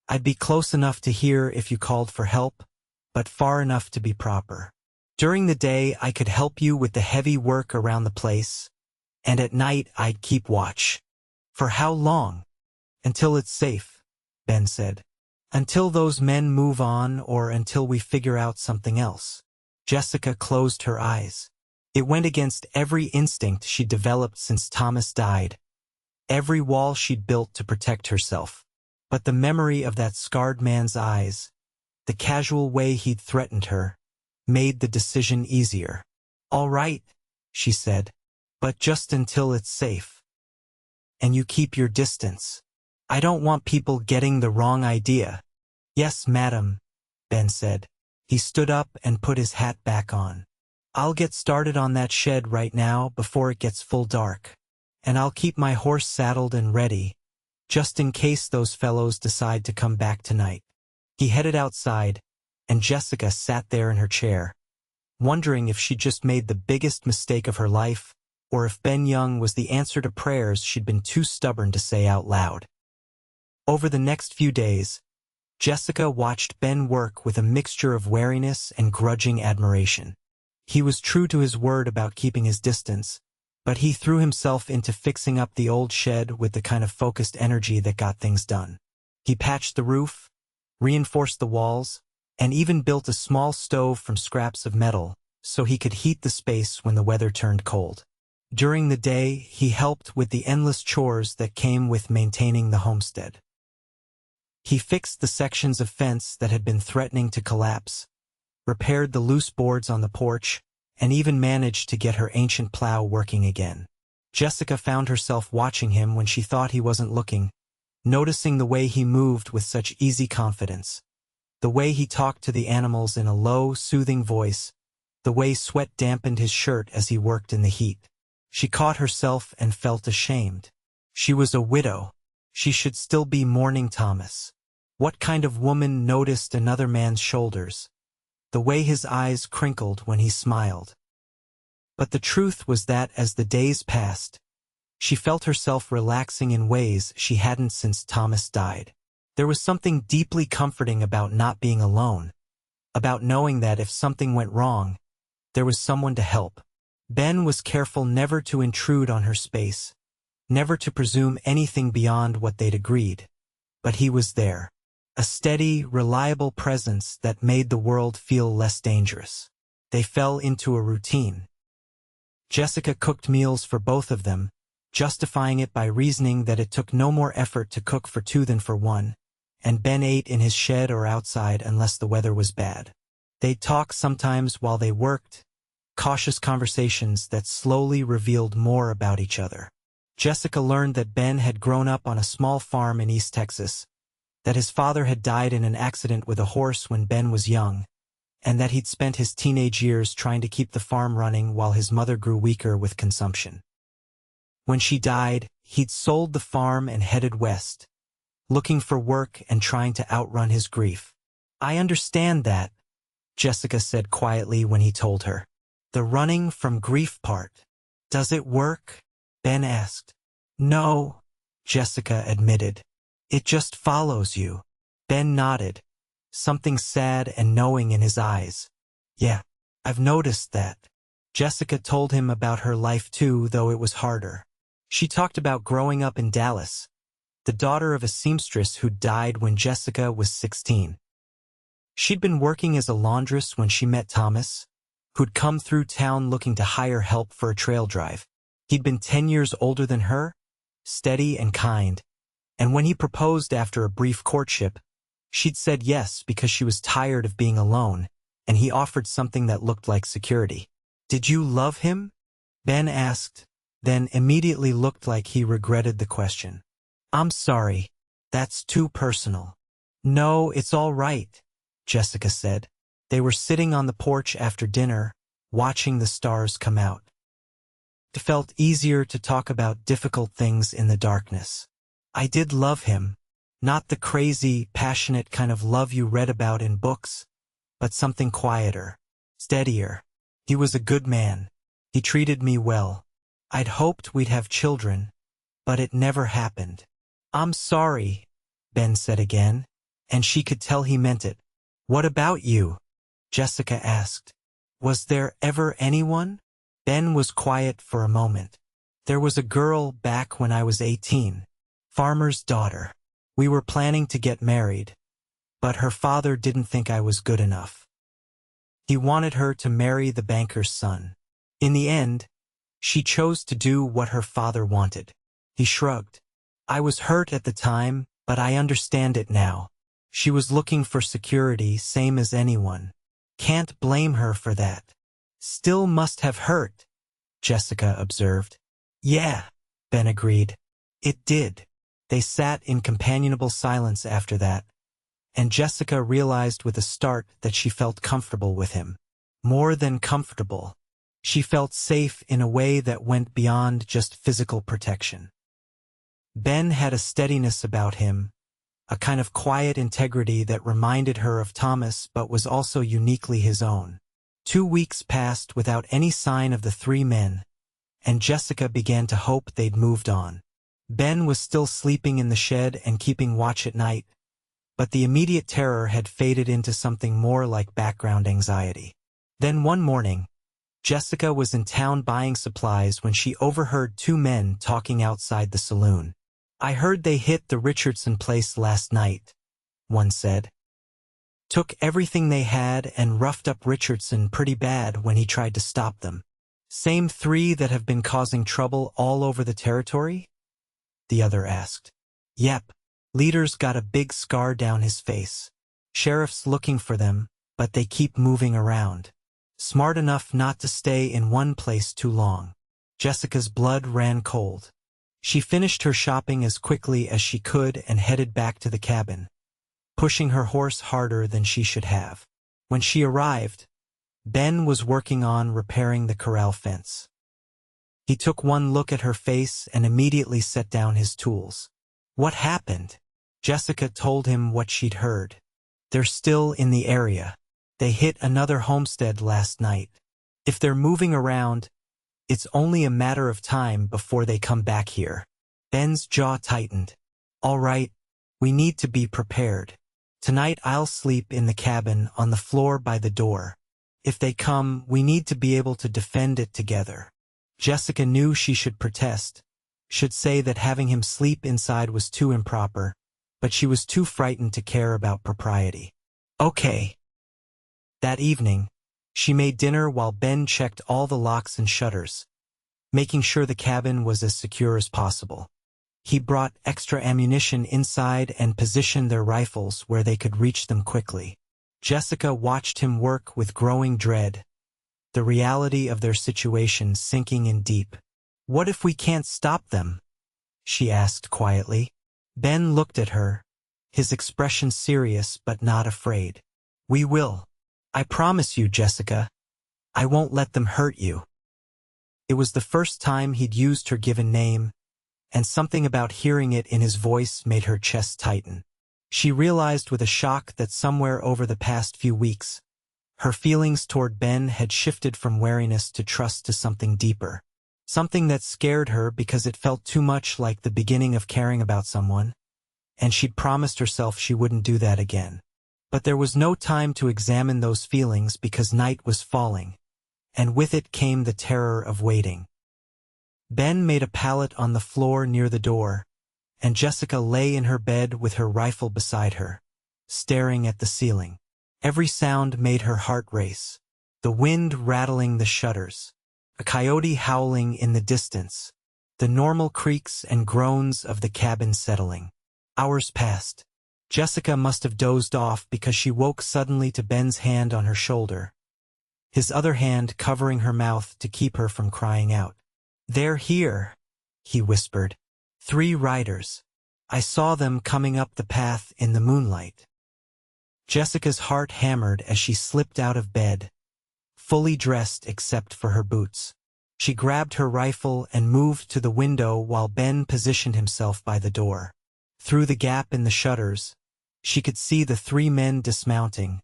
I'd be close enough to hear if you called for help, but far enough to be proper. During the day I could help you with the heavy work around the place, and at night I'd keep watch." "For how long?" "Until it's safe," Ben said. "Until those men move on or until we figure out something else." Jessica closed her eyes. It went against every instinct she'd developed since Thomas died, every wall she'd built to protect herself. But the memory of that scarred man's eyes, the casual way he'd threatened her, made the decision easier. "All right," she said, "but just until it's safe. And you keep your distance. I don't want people getting the wrong idea." "Yes, madam," Ben said. He stood up and put his hat back on. "I'll get started on that shed right now before it gets full dark. And I'll keep my horse saddled and ready, just in case those fellows decide to come back tonight." He headed outside, and Jessica sat there in her chair, wondering if she'd just made the biggest mistake of her life, or if Ben Young was the answer to prayers she'd been too stubborn to say out loud. Over the next few days, Jessica watched Ben work with a mixture of wariness and grudging admiration. He was true to his word about keeping his distance, but he threw himself into fixing up the old shed with the kind of focused energy that got things done. He patched the roof, reinforced the walls, and even built a small stove from scraps of metal so he could heat the space when the weather turned cold. During the day, he helped with the endless chores that came with maintaining the homestead. He fixed the sections of fence that had been threatening to collapse, repaired the loose boards on the porch, and even managed to get her ancient plow working again. Jessica found herself watching him when she thought he wasn't looking, noticing the way he moved with such easy confidence, the way he talked to the animals in a low, soothing voice, the way sweat dampened his shirt as he worked in the heat. She caught herself and felt ashamed. She was a widow. She should still be mourning Thomas. What kind of woman noticed another man's shoulders, the way his eyes crinkled when he smiled? But the truth was that as the days passed, she felt herself relaxing in ways she hadn't since Thomas died. There was something deeply comforting about not being alone, about knowing that if something went wrong, there was someone to help. Ben was careful never to intrude on her space, never to presume anything beyond what they'd agreed. But he was there, a steady, reliable presence that made the world feel less dangerous. They fell into a routine. Jessica cooked meals for both of them, justifying it by reasoning that it took no more effort to cook for two than for one, and Ben ate in his shed or outside unless the weather was bad. They'd talk sometimes while they worked, cautious conversations that slowly revealed more about each other. Jessica learned that Ben had grown up on a small farm in East Texas, that his father had died in an accident with a horse when Ben was young, and that he'd spent his teenage years trying to keep the farm running while his mother grew weaker with consumption. When she died, he'd sold the farm and headed west, looking for work and trying to outrun his grief. "I understand that," Jessica said quietly when he told her. "The running from grief part. Does it work?" Ben asked. "No," Jessica admitted. "It just follows you." Ben nodded, something sad and knowing in his eyes. "Yeah, I've noticed that." Jessica told him about her life too, though it was harder. She talked about growing up in Dallas, the daughter of a seamstress who died when Jessica was 16. She'd been working as a laundress when she met Thomas, who'd come through town looking to hire help for a trail drive. He'd been 10 years older than her, steady and kind, and when he proposed after a brief courtship, she'd said yes because she was tired of being alone, and he offered something that looked like security. "Did you love him?" Ben asked, then immediately looked like he regretted the question. "I'm sorry, that's too personal." "No, it's all right," Jessica said. They were sitting on the porch after dinner, watching the stars come out. It felt easier to talk about difficult things in the darkness. "I did love him. Not the crazy, passionate kind of love you read about in books, but something quieter, steadier. He was a good man. He treated me well. I'd hoped we'd have children, but it never happened." "I'm sorry," Ben said again, and she could tell he meant it. "What about you?" Jessica asked. "Was there ever anyone?" Ben was quiet for a moment. "There was a girl back when I was 18. Farmer's daughter. We were planning to get married, but her father didn't think I was good enough. He wanted her to marry the banker's son. In the end, she chose to do what her father wanted." He shrugged. "I was hurt at the time, but I understand it now. She was looking for security, same as anyone. Can't blame her for that." "Still must have hurt," Jessica observed. "Yeah," Ben agreed. "It did." They sat in companionable silence after that, and Jessica realized with a start that she felt comfortable with him. More than comfortable. She felt safe in a way that went beyond just physical protection. Ben had a steadiness about him, a kind of quiet integrity that reminded her of Thomas but was also uniquely his own. 2 weeks passed without any sign of the three men, and Jessica began to hope they'd moved on. Ben was still sleeping in the shed and keeping watch at night, but the immediate terror had faded into something more like background anxiety. Then one morning, Jessica was in town buying supplies when she overheard two men talking outside the saloon. "I heard they hit the Richardson place last night," one said. "Took everything they had and roughed up Richardson pretty bad when he tried to stop them. Same three that have been causing trouble all over the territory? The other asked. Yep. Leader's got a big scar down his face. Sheriff's looking for them, but they keep moving around. Smart enough not to stay in one place too long. Jessica's blood ran cold. She finished her shopping as quickly as she could and headed back to the cabin, pushing her horse harder than she should have. When she arrived, Ben was working on repairing the corral fence. He took one look at her face and immediately set down his tools. What happened? Jessica told him what she'd heard. They're still in the area. They hit another homestead last night. If they're moving around, it's only a matter of time before they come back here. Ben's jaw tightened. All right, we need to be prepared. Tonight I'll sleep in the cabin on the floor by the door. If they come, we need to be able to defend it together. Jessica knew she should protest, should say that having him sleep inside was too improper, but she was too frightened to care about propriety. Okay. That evening, she made dinner while Ben checked all the locks and shutters, making sure the cabin was as secure as possible. He brought extra ammunition inside and positioned their rifles where they could reach them quickly. Jessica watched him work with growing dread, the reality of their situation sinking in deep. What if we can't stop them? She asked quietly. Ben looked at her, his expression serious but not afraid. We will. I promise you, Jessica. I won't let them hurt you. It was the first time he'd used her given name, and something about hearing it in his voice made her chest tighten. She realized with a shock that somewhere over the past few weeks, her feelings toward Ben had shifted from wariness to trust to something deeper. Something that scared her because it felt too much like the beginning of caring about someone, and she'd promised herself she wouldn't do that again. But there was no time to examine those feelings because night was falling, and with it came the terror of waiting. Ben made a pallet on the floor near the door, and Jessica lay in her bed with her rifle beside her, staring at the ceiling. Every sound made her heart race. The wind rattling the shutters, a coyote howling in the distance, the normal creaks and groans of the cabin settling. Hours passed. Jessica must have dozed off because she woke suddenly to Ben's hand on her shoulder, his other hand covering her mouth to keep her from crying out. They're here, he whispered. 3 riders. I saw them coming up the path in the moonlight. Jessica's heart hammered as she slipped out of bed, fully dressed except for her boots. She grabbed her rifle and moved to the window while Ben positioned himself by the door. Through the gap in the shutters, she could see the 3 men dismounting,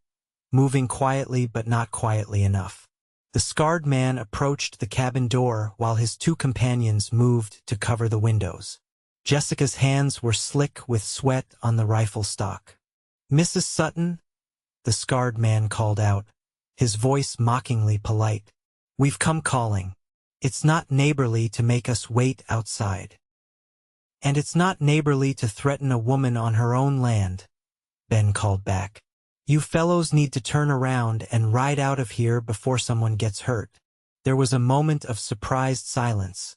moving quietly but not quietly enough. The scarred man approached the cabin door while his 2 companions moved to cover the windows. Jessica's hands were slick with sweat on the rifle stock. Mrs. Sutton, the scarred man called out, his voice mockingly polite. We've come calling. It's not neighborly to make us wait outside. And it's not neighborly to threaten a woman on her own land, Ben called back. You fellows need to turn around and ride out of here before someone gets hurt. There was a moment of surprised silence,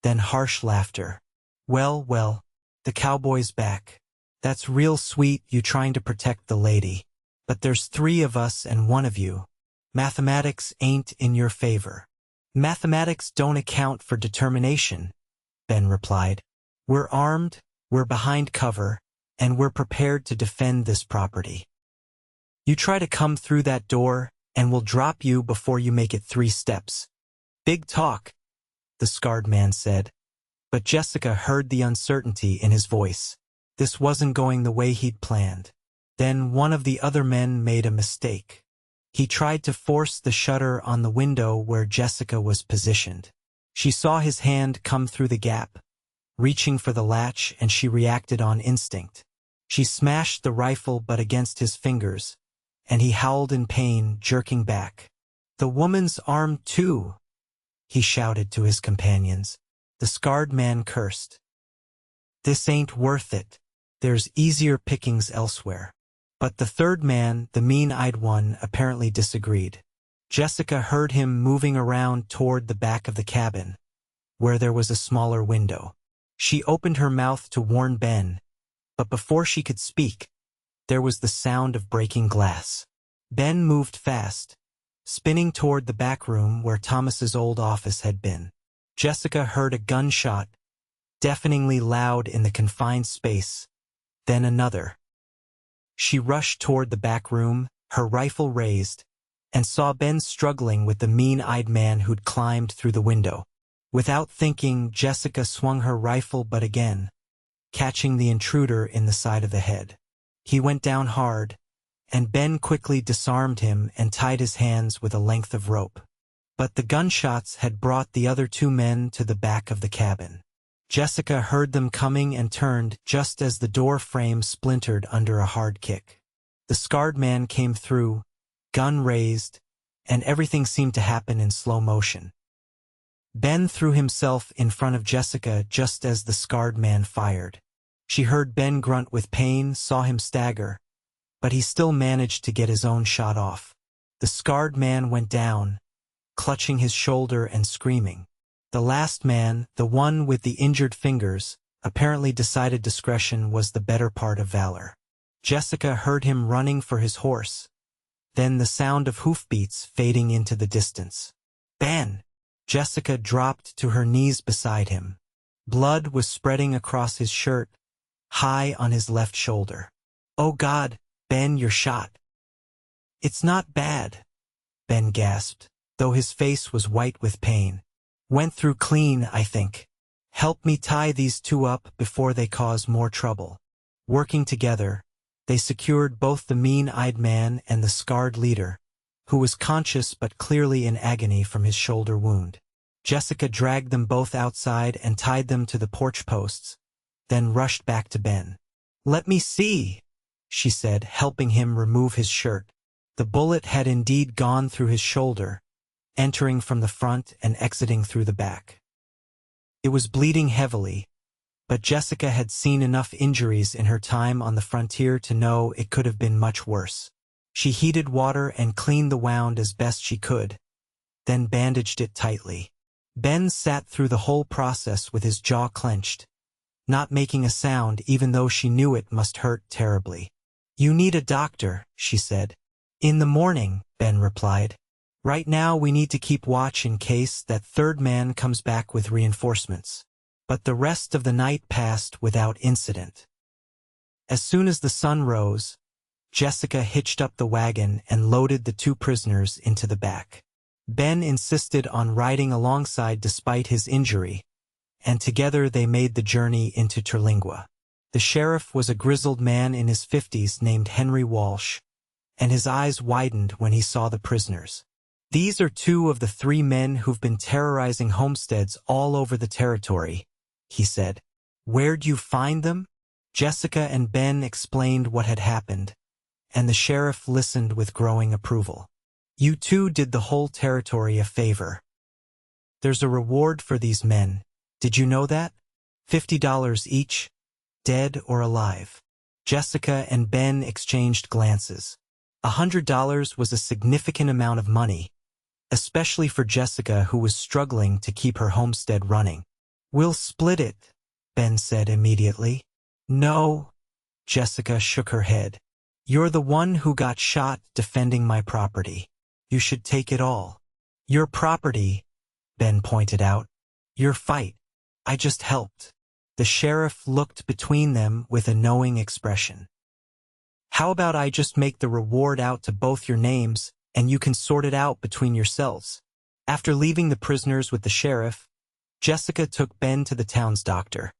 then harsh laughter. Well, the cowboy's back. That's real sweet, you trying to protect the lady. But there's 3 of us and 1 of you. Mathematics ain't in your favor. Mathematics don't account for determination, Ben replied. We're armed, we're behind cover, and we're prepared to defend this property. You try to come through that door, and we'll drop you before you make it 3 steps. Big talk, the scarred man said. But Jessica heard the uncertainty in his voice. This wasn't going the way he'd planned. Then one of the other men made a mistake. He tried to force the shutter on the window where Jessica was positioned. She saw his hand come through the gap, reaching for the latch, and she reacted on instinct. She smashed the rifle but against his fingers, and he howled in pain, jerking back. The woman's armed too, he shouted to his companions. The scarred man cursed. This ain't worth it. There's easier pickings elsewhere. But the 3rd man, the mean-eyed one, apparently disagreed. Jessica heard him moving around toward the back of the cabin, where there was a smaller window. She opened her mouth to warn Ben, but before she could speak, there was the sound of breaking glass. Ben moved fast, spinning toward the back room where Thomas's old office had been. Jessica heard a gunshot, deafeningly loud in the confined space, then another. She rushed toward the back room, her rifle raised, and saw Ben struggling with the mean-eyed man who'd climbed through the window. Without thinking, Jessica swung her rifle but again, catching the intruder in the side of the head. He went down hard, and Ben quickly disarmed him and tied his hands with a length of rope. But the gunshots had brought the other two men to the back of the cabin. Jessica heard them coming and turned just as the door frame splintered under a hard kick. The scarred man came through, gun raised, and everything seemed to happen in slow motion. Ben threw himself in front of Jessica just as the scarred man fired. She heard Ben grunt with pain, saw him stagger, but he still managed to get his own shot off. The scarred man went down, clutching his shoulder and screaming. The last man, the one with the injured fingers, apparently decided discretion was the better part of valor. Jessica heard him running for his horse, then the sound of hoofbeats fading into the distance. Ben! Jessica dropped to her knees beside him. Blood was spreading across his shirt, high on his left shoulder. "Oh God, Ben, you're shot." "It's not bad," Ben gasped, though his face was white with pain. "Went through clean, I think. Help me tie these two up before they cause more trouble." Working together, they secured both the mean-eyed man and the scarred leader, who was conscious but clearly in agony from his shoulder wound. Jessica dragged them both outside and tied them to the porch posts, then rushed back to Ben. "Let me see," she said, helping him remove his shirt. The bullet had indeed gone through his shoulder, entering from the front and exiting through the back. It was bleeding heavily, but Jessica had seen enough injuries in her time on the frontier to know it could have been much worse. She heated water and cleaned the wound as best she could, then bandaged it tightly. Ben sat through the whole process with his jaw clenched, not making a sound even though she knew it must hurt terribly. "You need a doctor," she said. "In the morning," Ben replied. "Right now we need to keep watch in case that third man comes back with reinforcements." But the rest of the night passed without incident. As soon as the sun rose, Jessica hitched up the wagon and loaded the two prisoners into the back. Ben insisted on riding alongside despite his injury, and together they made the journey into Terlingua. The sheriff was a grizzled man in his 50s named Henry Walsh, and his eyes widened when he saw the prisoners. "These are two of the three men who've been terrorizing homesteads all over the territory," he said. "Where'd you find them?" Jessica and Ben explained what had happened, and the sheriff listened with growing approval. "You two did the whole territory a favor. There's a reward for these men. Did you know that? $50 each, dead or alive." Jessica and Ben exchanged glances. $100 was a significant amount of money, especially for Jessica, who was struggling to keep her homestead running. "We'll split it," Ben said immediately. "No," Jessica shook her head. "You're the one who got shot defending my property. You should take it all." "Your property," Ben pointed out. "Your fight. I just helped." The sheriff looked between them with a knowing expression. "How about I just make the reward out to both your names, and you can sort it out between yourselves?" After leaving the prisoners with the sheriff, Jessica took Ben to the town's doctor,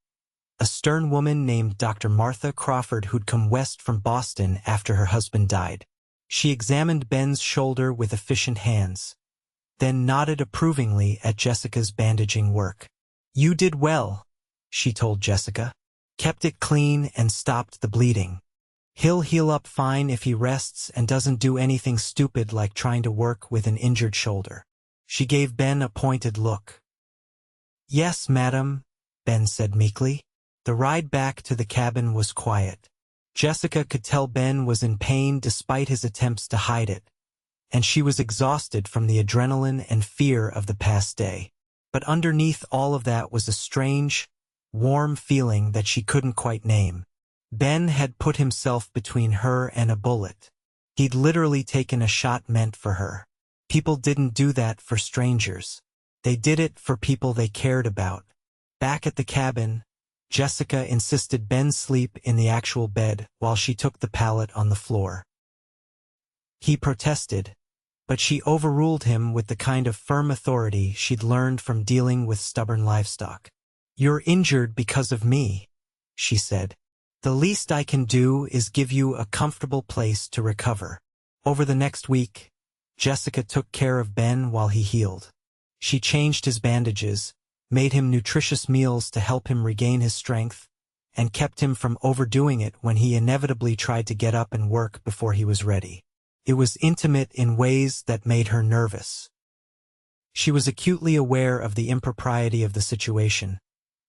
a stern woman named Dr. Martha Crawford who'd come west from Boston after her husband died. She examined Ben's shoulder with efficient hands, then nodded approvingly at Jessica's bandaging work. "You did well," she told Jessica. "Kept it clean and stopped the bleeding. He'll heal up fine if he rests and doesn't do anything stupid like trying to work with an injured shoulder." She gave Ben a pointed look. "Yes, madam," Ben said meekly. The ride back to the cabin was quiet. Jessica could tell Ben was in pain despite his attempts to hide it, and she was exhausted from the adrenaline and fear of the past day. But underneath all of that was a strange, warm feeling that she couldn't quite name. Ben had put himself between her and a bullet. He'd literally taken a shot meant for her. People didn't do that for strangers. They did it for people they cared about. Back at the cabin, Jessica insisted Ben sleep in the actual bed while she took the pallet on the floor. He protested, but she overruled him with the kind of firm authority she'd learned from dealing with stubborn livestock. "You're injured because of me," she said. "The least I can do is give you a comfortable place to recover." Over the next week, Jessica took care of Ben while he healed. She changed his bandages, made him nutritious meals to help him regain his strength, and kept him from overdoing it when he inevitably tried to get up and work before he was ready. It was intimate in ways that made her nervous. She was acutely aware of the impropriety of the situation,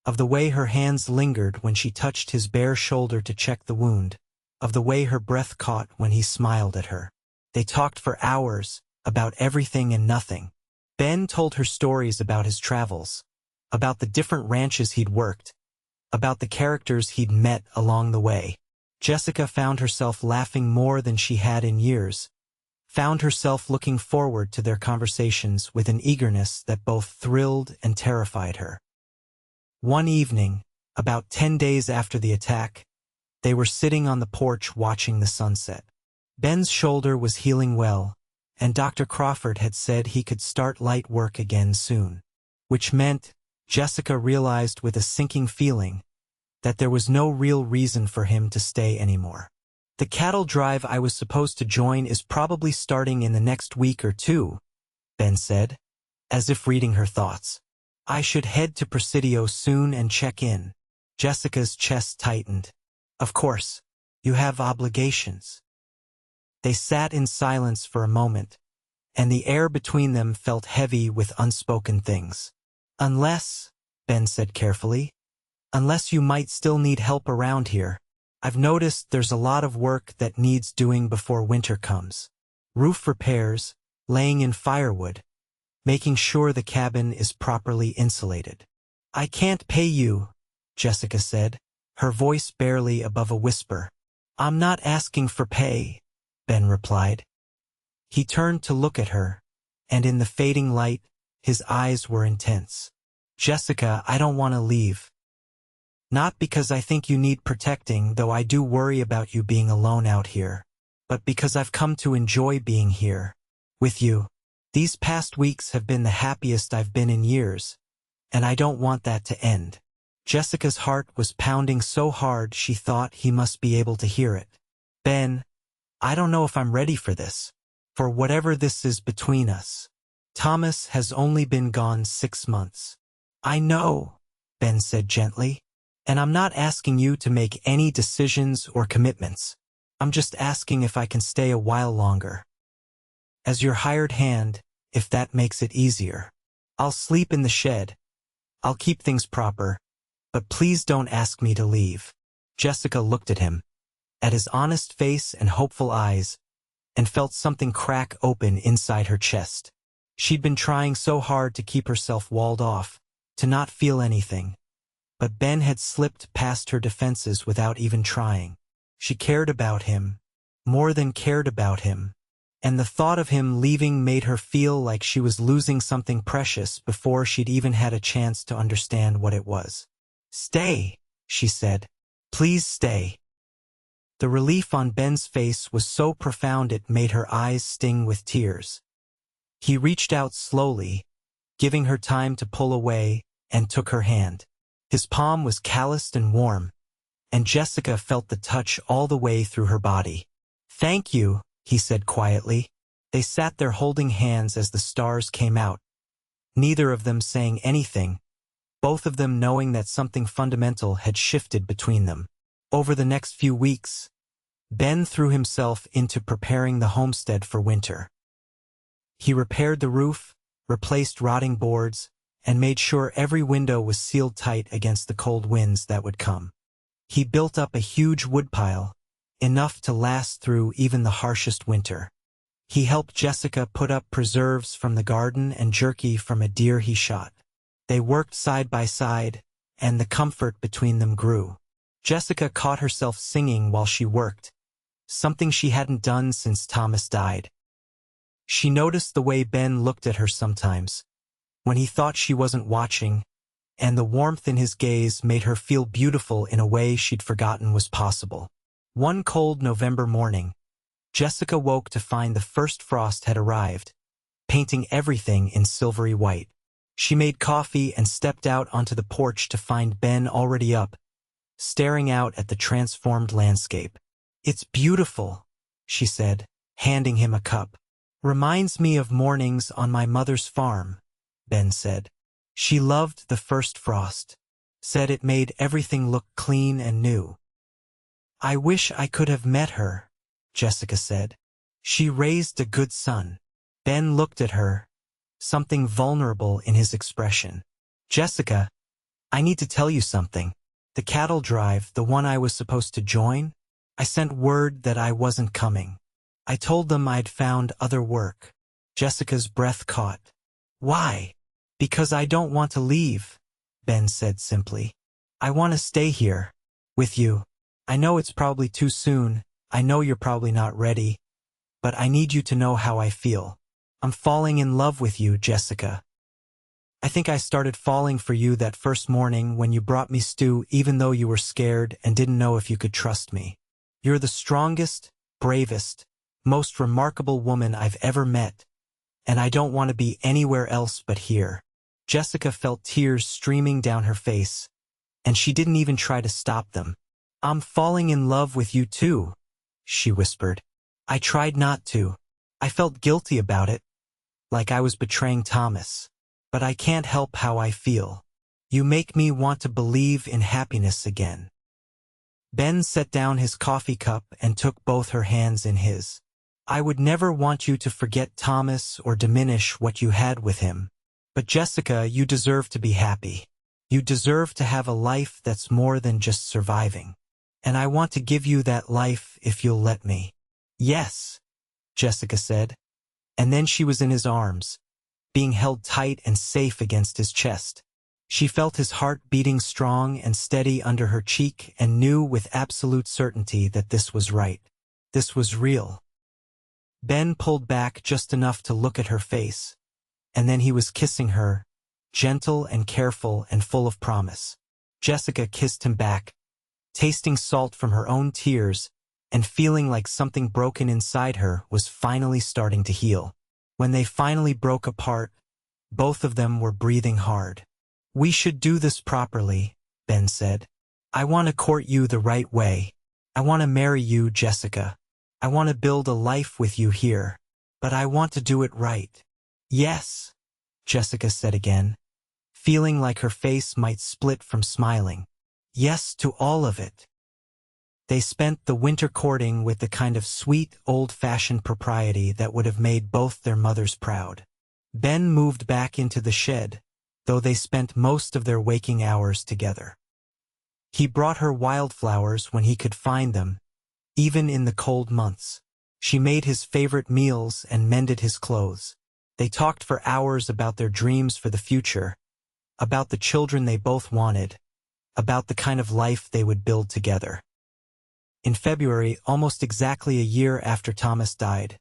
of the way her hands lingered when she touched his bare shoulder to check the wound, of the way her breath caught when he smiled at her. They talked for hours, about everything and nothing. Ben told her stories about his travels, about the different ranches he'd worked, about the characters he'd met along the way. Jessica found herself laughing more than she had in years, found herself looking forward to their conversations with an eagerness that both thrilled and terrified her. One evening, about 10 days after the attack, they were sitting on the porch watching the sunset. Ben's shoulder was healing well, and Dr. Crawford had said he could start light work again soon, which meant, Jessica realized with a sinking feeling, that there was no real reason for him to stay anymore. "The cattle drive I was supposed to join is probably starting in the next week or two," Ben said, as if reading her thoughts. "I should head to Presidio soon and check in." Jessica's chest tightened. "Of course, you have obligations." They sat in silence for a moment, and the air between them felt heavy with unspoken things. "Unless," Ben said carefully, "unless you might still need help around here. I've noticed there's a lot of work that needs doing before winter comes. Roof repairs, laying in firewood, making sure the cabin is properly insulated." "I can't pay you," Jessica said, her voice barely above a whisper. "I'm not asking for pay," Ben replied. He turned to look at her, and in the fading light, his eyes were intense. "Jessica, I don't want to leave. Not because I think you need protecting, though I do worry about you being alone out here, but because I've come to enjoy being here, with you. These past weeks have been the happiest I've been in years, and I don't want that to end." Jessica's heart was pounding so hard she thought he must be able to hear it. "Ben, I don't know if I'm ready for this, for whatever this is between us. Thomas has only been gone 6 months." "I know," Ben said gently, "and I'm not asking you to make any decisions or commitments. I'm just asking if I can stay a while longer. As your hired hand, if that makes it easier. I'll sleep in the shed. I'll keep things proper, but please don't ask me to leave." Jessica looked at him, at his honest face and hopeful eyes, and felt something crack open inside her chest. She'd been trying so hard to keep herself walled off, to not feel anything, but Ben had slipped past her defenses without even trying. She cared about him, more than cared about him, and the thought of him leaving made her feel like she was losing something precious before she'd even had a chance to understand what it was. "Stay," she said. "Please stay." The relief on Ben's face was so profound it made her eyes sting with tears. He reached out slowly, giving her time to pull away, and took her hand. His palm was calloused and warm, and Jessica felt the touch all the way through her body. "Thank you," he said quietly. They sat there holding hands as the stars came out, neither of them saying anything, both of them knowing that something fundamental had shifted between them. Over the next few weeks, Ben threw himself into preparing the homestead for winter. He repaired the roof, replaced rotting boards, and made sure every window was sealed tight against the cold winds that would come. He built up a huge woodpile, enough to last through even the harshest winter. He helped Jessica put up preserves from the garden and jerky from a deer he shot. They worked side by side, and the comfort between them grew. Jessica caught herself singing while she worked, something she hadn't done since Thomas died. She noticed the way Ben looked at her sometimes, when he thought she wasn't watching, and the warmth in his gaze made her feel beautiful in a way she'd forgotten was possible. One cold November morning, Jessica woke to find the first frost had arrived, painting everything in silvery white. She made coffee and stepped out onto the porch to find Ben already up, staring out at the transformed landscape. "It's beautiful," she said, handing him a cup. "Reminds me of mornings on my mother's farm," Ben said. She loved the first frost, said it made everything look clean and new. "I wish I could have met her," Jessica said. "She raised a good son." Ben looked at her, something vulnerable in his expression. "Jessica, I need to tell you something. The cattle drive, the one I was supposed to join, I sent word that I wasn't coming. I told them I'd found other work." Jessica's breath caught. "Why?" "Because I don't want to leave," Ben said simply. "I want to stay here, with you. I know it's probably too soon, I know you're probably not ready, but I need you to know how I feel. I'm falling in love with you, Jessica. I think I started falling for you that first morning when you brought me stew even though you were scared and didn't know if you could trust me. You're the strongest, bravest, most remarkable woman I've ever met, and I don't want to be anywhere else but here." Jessica felt tears streaming down her face, and she didn't even try to stop them. "I'm falling in love with you too," she whispered. "I tried not to. I felt guilty about it, like I was betraying Thomas. But I can't help how I feel. You make me want to believe in happiness again." Ben set down his coffee cup and took both her hands in his. "I would never want you to forget Thomas or diminish what you had with him. But Jessica, you deserve to be happy. You deserve to have a life that's more than just surviving. And I want to give you that life if you'll let me." "Yes," Jessica said. And then she was in his arms, being held tight and safe against his chest. She felt his heart beating strong and steady under her cheek and knew with absolute certainty that this was right. This was real. Ben pulled back just enough to look at her face, and then he was kissing her, gentle and careful and full of promise. Jessica kissed him back, tasting salt from her own tears and feeling like something broken inside her was finally starting to heal. When they finally broke apart, both of them were breathing hard. "We should do this properly," Ben said. "I want to court you the right way. I want to marry you, Jessica. I want to build a life with you here. But I want to do it right." "Yes," Jessica said again, feeling like her face might split from smiling. "Yes to all of it." They spent the winter courting with the kind of sweet, old-fashioned propriety that would have made both their mothers proud. Ben moved back into the shed, though they spent most of their waking hours together. He brought her wildflowers when he could find them, even in the cold months. She made his favorite meals and mended his clothes. They talked for hours about their dreams for the future, about the children they both wanted, about the kind of life they would build together. In February, almost exactly a year after Thomas died,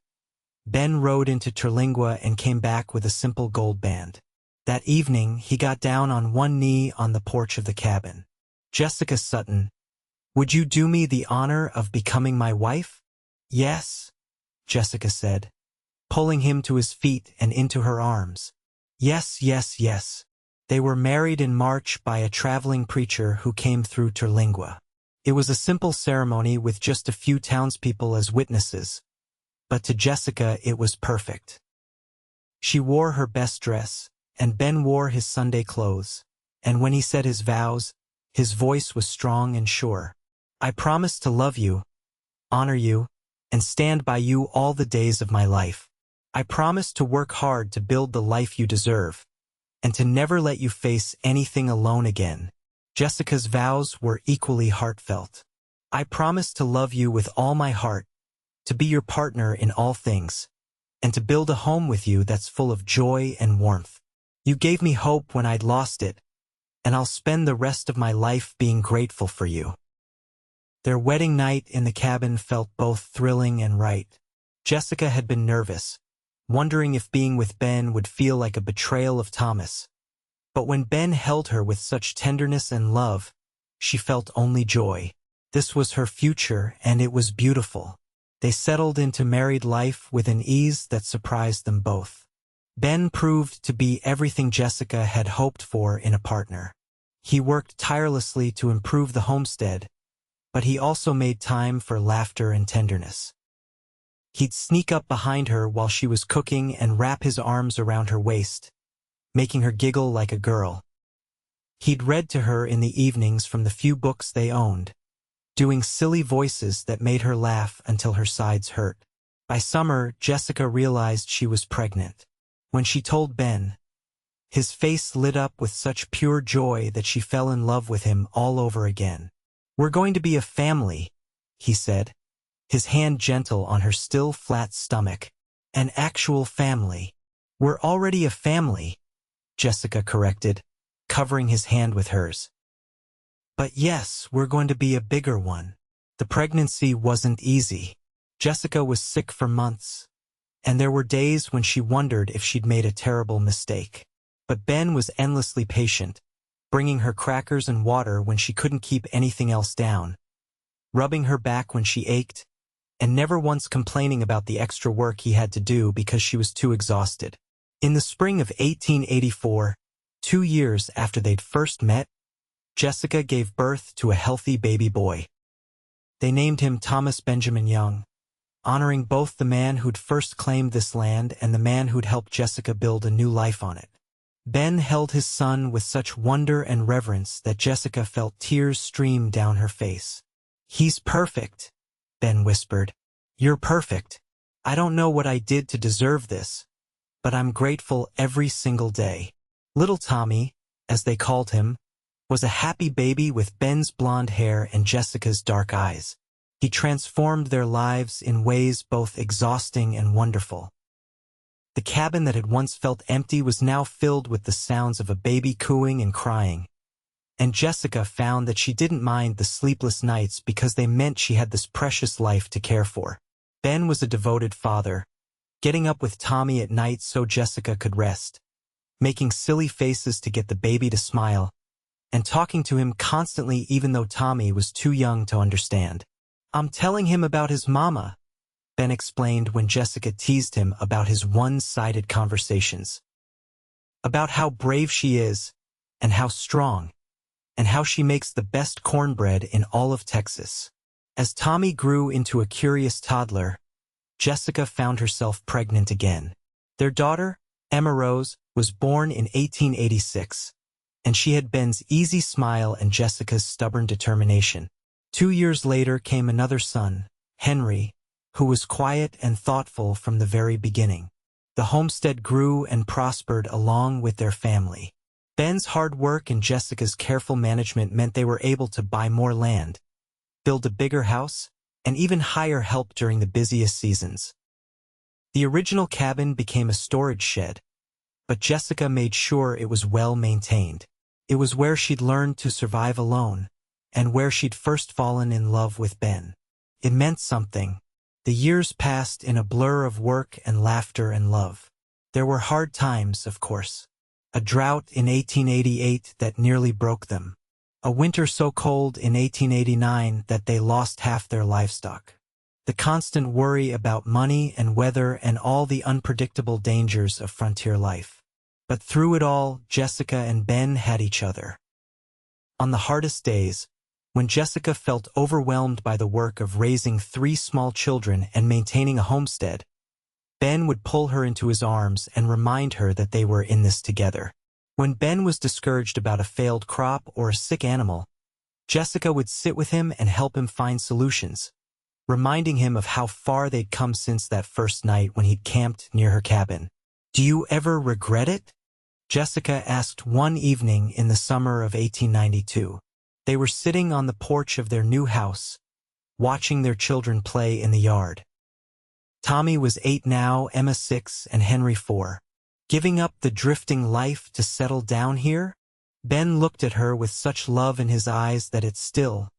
Ben rode into Terlingua and came back with a simple gold band. That evening, he got down on one knee on the porch of the cabin. "Jessica Sutton, would you do me the honor of becoming my wife?" "Yes," Jessica said, pulling him to his feet and into her arms. "Yes, yes, yes." They were married in March by a traveling preacher who came through Terlingua. It was a simple ceremony with just a few townspeople as witnesses, but to Jessica it was perfect. She wore her best dress, and Ben wore his Sunday clothes, and when he said his vows, his voice was strong and sure. "I promise to love you, honor you, and stand by you all the days of my life. I promise to work hard to build the life you deserve, and to never let you face anything alone again." Jessica's vows were equally heartfelt. "I promise to love you with all my heart, to be your partner in all things, and to build a home with you that's full of joy and warmth. You gave me hope when I'd lost it, and I'll spend the rest of my life being grateful for you." Their wedding night in the cabin felt both thrilling and right. Jessica had been nervous, wondering if being with Ben would feel like a betrayal of Thomas. But when Ben held her with such tenderness and love, she felt only joy. This was her future, and it was beautiful. They settled into married life with an ease that surprised them both. Ben proved to be everything Jessica had hoped for in a partner. He worked tirelessly to improve the homestead, but he also made time for laughter and tenderness. He'd sneak up behind her while she was cooking and wrap his arms around her waist, making her giggle like a girl. He'd read to her in the evenings from the few books they owned, doing silly voices that made her laugh until her sides hurt. By summer, Jessica realized she was pregnant. When she told Ben, his face lit up with such pure joy that she fell in love with him all over again. "We're going to be a family," he said, his hand gentle on her still flat stomach. "An actual family." "We're already a family," Jessica corrected, covering his hand with hers. "But yes, we're going to be a bigger one." The pregnancy wasn't easy. Jessica was sick for months, and there were days when she wondered if she'd made a terrible mistake. But Ben was endlessly patient, bringing her crackers and water when she couldn't keep anything else down, rubbing her back when she ached, and never once complaining about the extra work he had to do because she was too exhausted. In the spring of 1884, 2 years after they'd first met, Jessica gave birth to a healthy baby boy. They named him Thomas Benjamin Young, honoring both the man who'd first claimed this land and the man who'd helped Jessica build a new life on it. Ben held his son with such wonder and reverence that Jessica felt tears stream down her face. "He's perfect," Ben whispered. "You're perfect. I don't know what I did to deserve this, but I'm grateful every single day." Little Tommy, as they called him, was a happy baby with Ben's blonde hair and Jessica's dark eyes. He transformed their lives in ways both exhausting and wonderful. The cabin that had once felt empty was now filled with the sounds of a baby cooing and crying, and Jessica found that she didn't mind the sleepless nights because they meant she had this precious life to care for. Ben was a devoted father, getting up with Tommy at night so Jessica could rest, making silly faces to get the baby to smile, and talking to him constantly even though Tommy was too young to understand. "I'm telling him about his mama," Ben explained when Jessica teased him about his one-sided conversations. "About how brave she is, and how strong, and how she makes the best cornbread in all of Texas." As Tommy grew into a curious toddler, Jessica found herself pregnant again. Their daughter, Emma Rose, was born in 1886, and she had Ben's easy smile and Jessica's stubborn determination. 2 years later came another son, Henry, who was quiet and thoughtful from the very beginning. The homestead grew and prospered along with their family. Ben's hard work and Jessica's careful management meant they were able to buy more land, build a bigger house, and even hire help during the busiest seasons. The original cabin became a storage shed, but Jessica made sure it was well maintained. It was where she'd learned to survive alone, and where she'd first fallen in love with Ben. It meant something. The years passed in a blur of work and laughter and love. There were hard times, of course. A drought in 1888 that nearly broke them. A winter so cold in 1889 that they lost half their livestock. The constant worry about money and weather and all the unpredictable dangers of frontier life. But through it all, Jessica and Ben had each other. On the hardest days, when Jessica felt overwhelmed by the work of raising 3 small children and maintaining a homestead, Ben would pull her into his arms and remind her that they were in this together. When Ben was discouraged about a failed crop or a sick animal, Jessica would sit with him and help him find solutions, reminding him of how far they'd come since that first night when he'd camped near her cabin. "Do you ever regret it?" Jessica asked one evening in the summer of 1892. They were sitting on the porch of their new house, watching their children play in the yard. Tommy was 8 now, Emma 6, and Henry 4. Giving up the drifting life to settle down here? Ben looked at her with such love in his eyes that it still,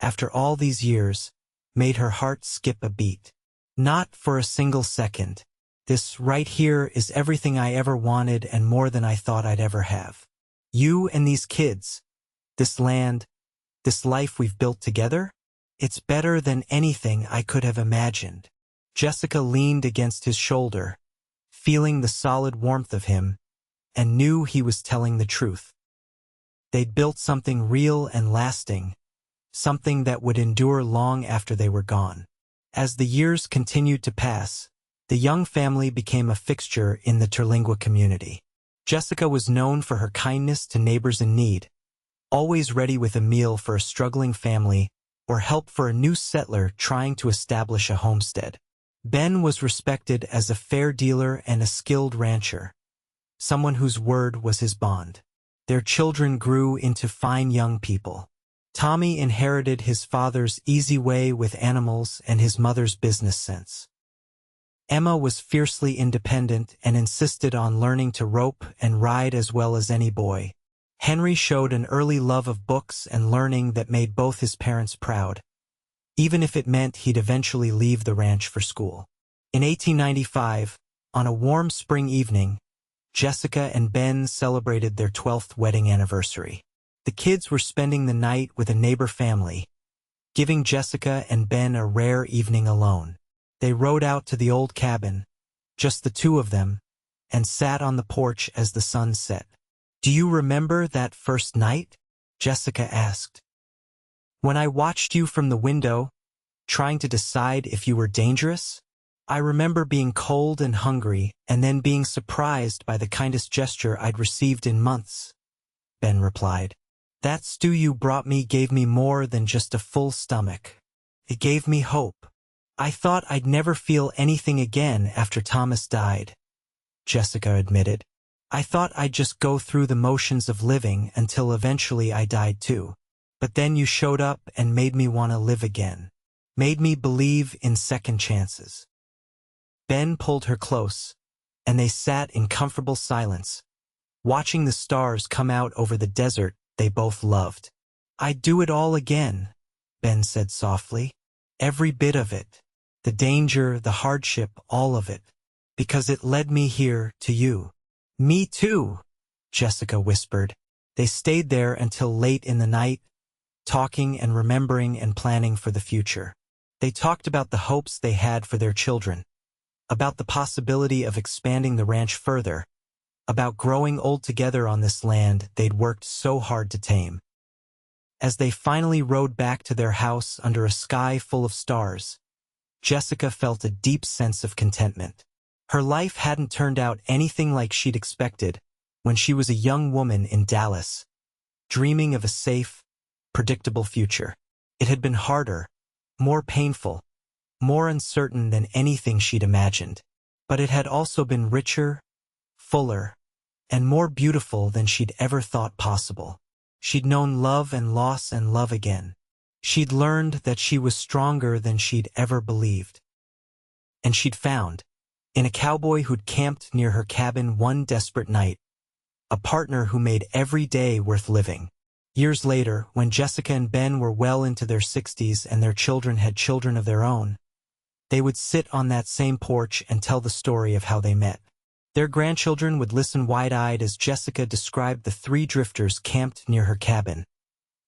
after all these years, made her heart skip a beat. Not for a single second. This right here is everything I ever wanted and more than I thought I'd ever have. You and these kids, this land, this life we've built together, it's better than anything I could have imagined. Jessica leaned against his shoulder, feeling the solid warmth of him, and knew he was telling the truth. They'd built something real and lasting, something that would endure long after they were gone. As the years continued to pass, the young family became a fixture in the Terlingua community. Jessica was known for her kindness to neighbors in need, always ready with a meal for a struggling family or help for a new settler trying to establish a homestead. Ben was respected as a fair dealer and a skilled rancher, someone whose word was his bond. Their children grew into fine young people. Tommy inherited his father's easy way with animals and his mother's business sense. Emma was fiercely independent and insisted on learning to rope and ride as well as any boy. Henry showed an early love of books and learning that made both his parents proud, even if it meant he'd eventually leave the ranch for school. In 1895, on a warm spring evening, Jessica and Ben celebrated their 12th wedding anniversary. The kids were spending the night with a neighbor family, giving Jessica and Ben a rare evening alone. They rode out to the old cabin, just the two of them, and sat on the porch as the sun set. "Do you remember that first night?" Jessica asked. "When I watched you from the window, trying to decide if you were dangerous? I remember being cold and hungry and then being surprised by the kindest gesture I'd received in months," Ben replied. "That stew you brought me gave me more than just a full stomach. It gave me hope. I thought I'd never feel anything again after Thomas died," Jessica admitted. "I thought I'd just go through the motions of living until eventually I died too. But then you showed up and made me want to live again. Made me believe in second chances." Ben pulled her close, and they sat in comfortable silence, watching the stars come out over the desert they both loved. "I'd do it all again," Ben said softly. "Every bit of it. The danger, the hardship, all of it. Because it led me here to you." "Me too," Jessica whispered. They stayed there until late in the night, talking and remembering and planning for the future. They talked about the hopes they had for their children, about the possibility of expanding the ranch further, about growing old together on this land they'd worked so hard to tame. As they finally rode back to their house under a sky full of stars, Jessica felt a deep sense of contentment. Her life hadn't turned out anything like she'd expected when she was a young woman in Dallas, dreaming of a safe, predictable future. It had been harder, more painful, more uncertain than anything she'd imagined. But it had also been richer, fuller, and more beautiful than she'd ever thought possible. She'd known love and loss and love again. She'd learned that she was stronger than she'd ever believed. And she'd found, in a cowboy who'd camped near her cabin one desperate night, a partner who made every day worth living. Years later, when Jessica and Ben were well into their 60s and their children had children of their own, they would sit on that same porch and tell the story of how they met. Their grandchildren would listen wide-eyed as Jessica described the three drifters camped near her cabin,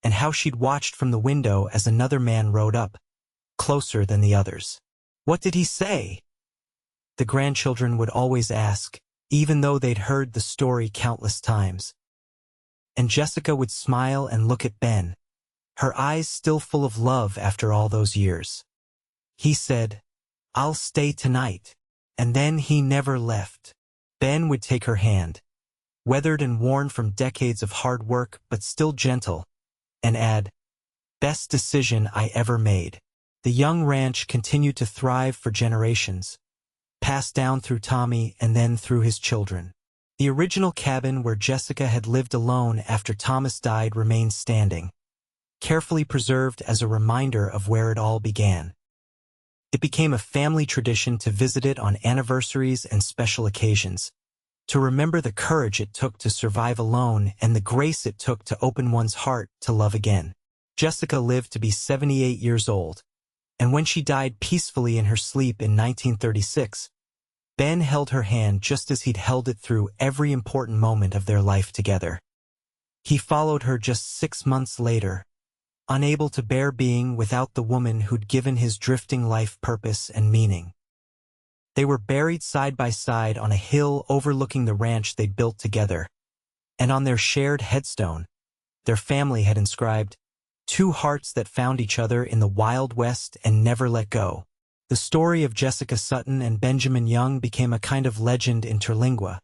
and how she'd watched from the window as another man rode up, closer than the others. "What did he say?" the grandchildren would always ask, even though they'd heard the story countless times. And Jessica would smile and look at Ben, her eyes still full of love after all those years. "He said, 'I'll stay tonight,' and then he never left." Ben would take her hand, weathered and worn from decades of hard work but still gentle, and add, "Best decision I ever made." The young ranch continued to thrive for generations, passed down through Tommy and then through his children. The original cabin where Jessica had lived alone after Thomas died remains standing, carefully preserved as a reminder of where it all began. It became a family tradition to visit it on anniversaries and special occasions, to remember the courage it took to survive alone and the grace it took to open one's heart to love again. Jessica lived to be 78 years old, and when she died peacefully in her sleep in 1936, Ben held her hand just as he'd held it through every important moment of their life together. He followed her just 6 months later, unable to bear being without the woman who'd given his drifting life purpose and meaning. They were buried side by side on a hill overlooking the ranch they'd built together, and on their shared headstone, their family had inscribed, "Two hearts that found each other in the Wild West and never let go." The story of Jessica Sutton and Benjamin Young became a kind of legend interlingua,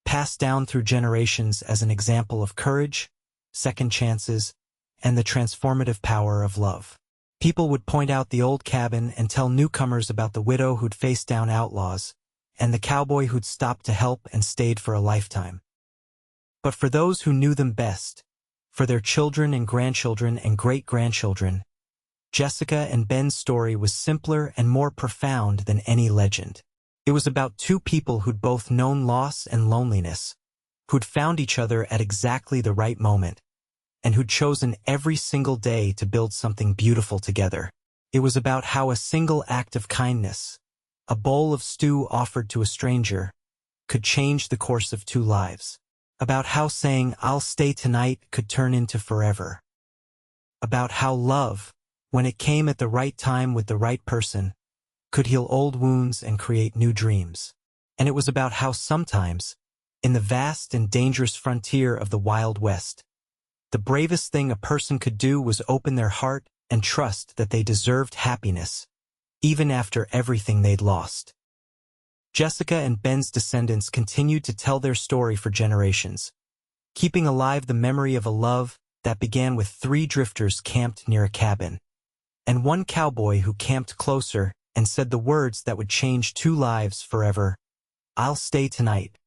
passed down through generations as an example of courage, second chances, and the transformative power of love. People would point out the old cabin and tell newcomers about the widow who'd faced down outlaws, and the cowboy who'd stopped to help and stayed for a lifetime. But for those who knew them best, for their children and grandchildren and great-grandchildren, Jessica and Ben's story was simpler and more profound than any legend. It was about two people who'd both known loss and loneliness, who'd found each other at exactly the right moment, and who'd chosen every single day to build something beautiful together. It was about how a single act of kindness, a bowl of stew offered to a stranger, could change the course of two lives. About how saying, "I'll stay tonight," could turn into forever. About how love, when it came at the right time with the right person, could heal old wounds and create new dreams. And it was about how sometimes, in the vast and dangerous frontier of the Wild West, the bravest thing a person could do was open their heart and trust that they deserved happiness, even after everything they'd lost. Jessica and Ben's descendants continued to tell their story for generations, keeping alive the memory of a love that began with 3 drifters camped near a cabin, and one cowboy who camped closer and said the words that would change 2 lives forever, "I'll stay tonight."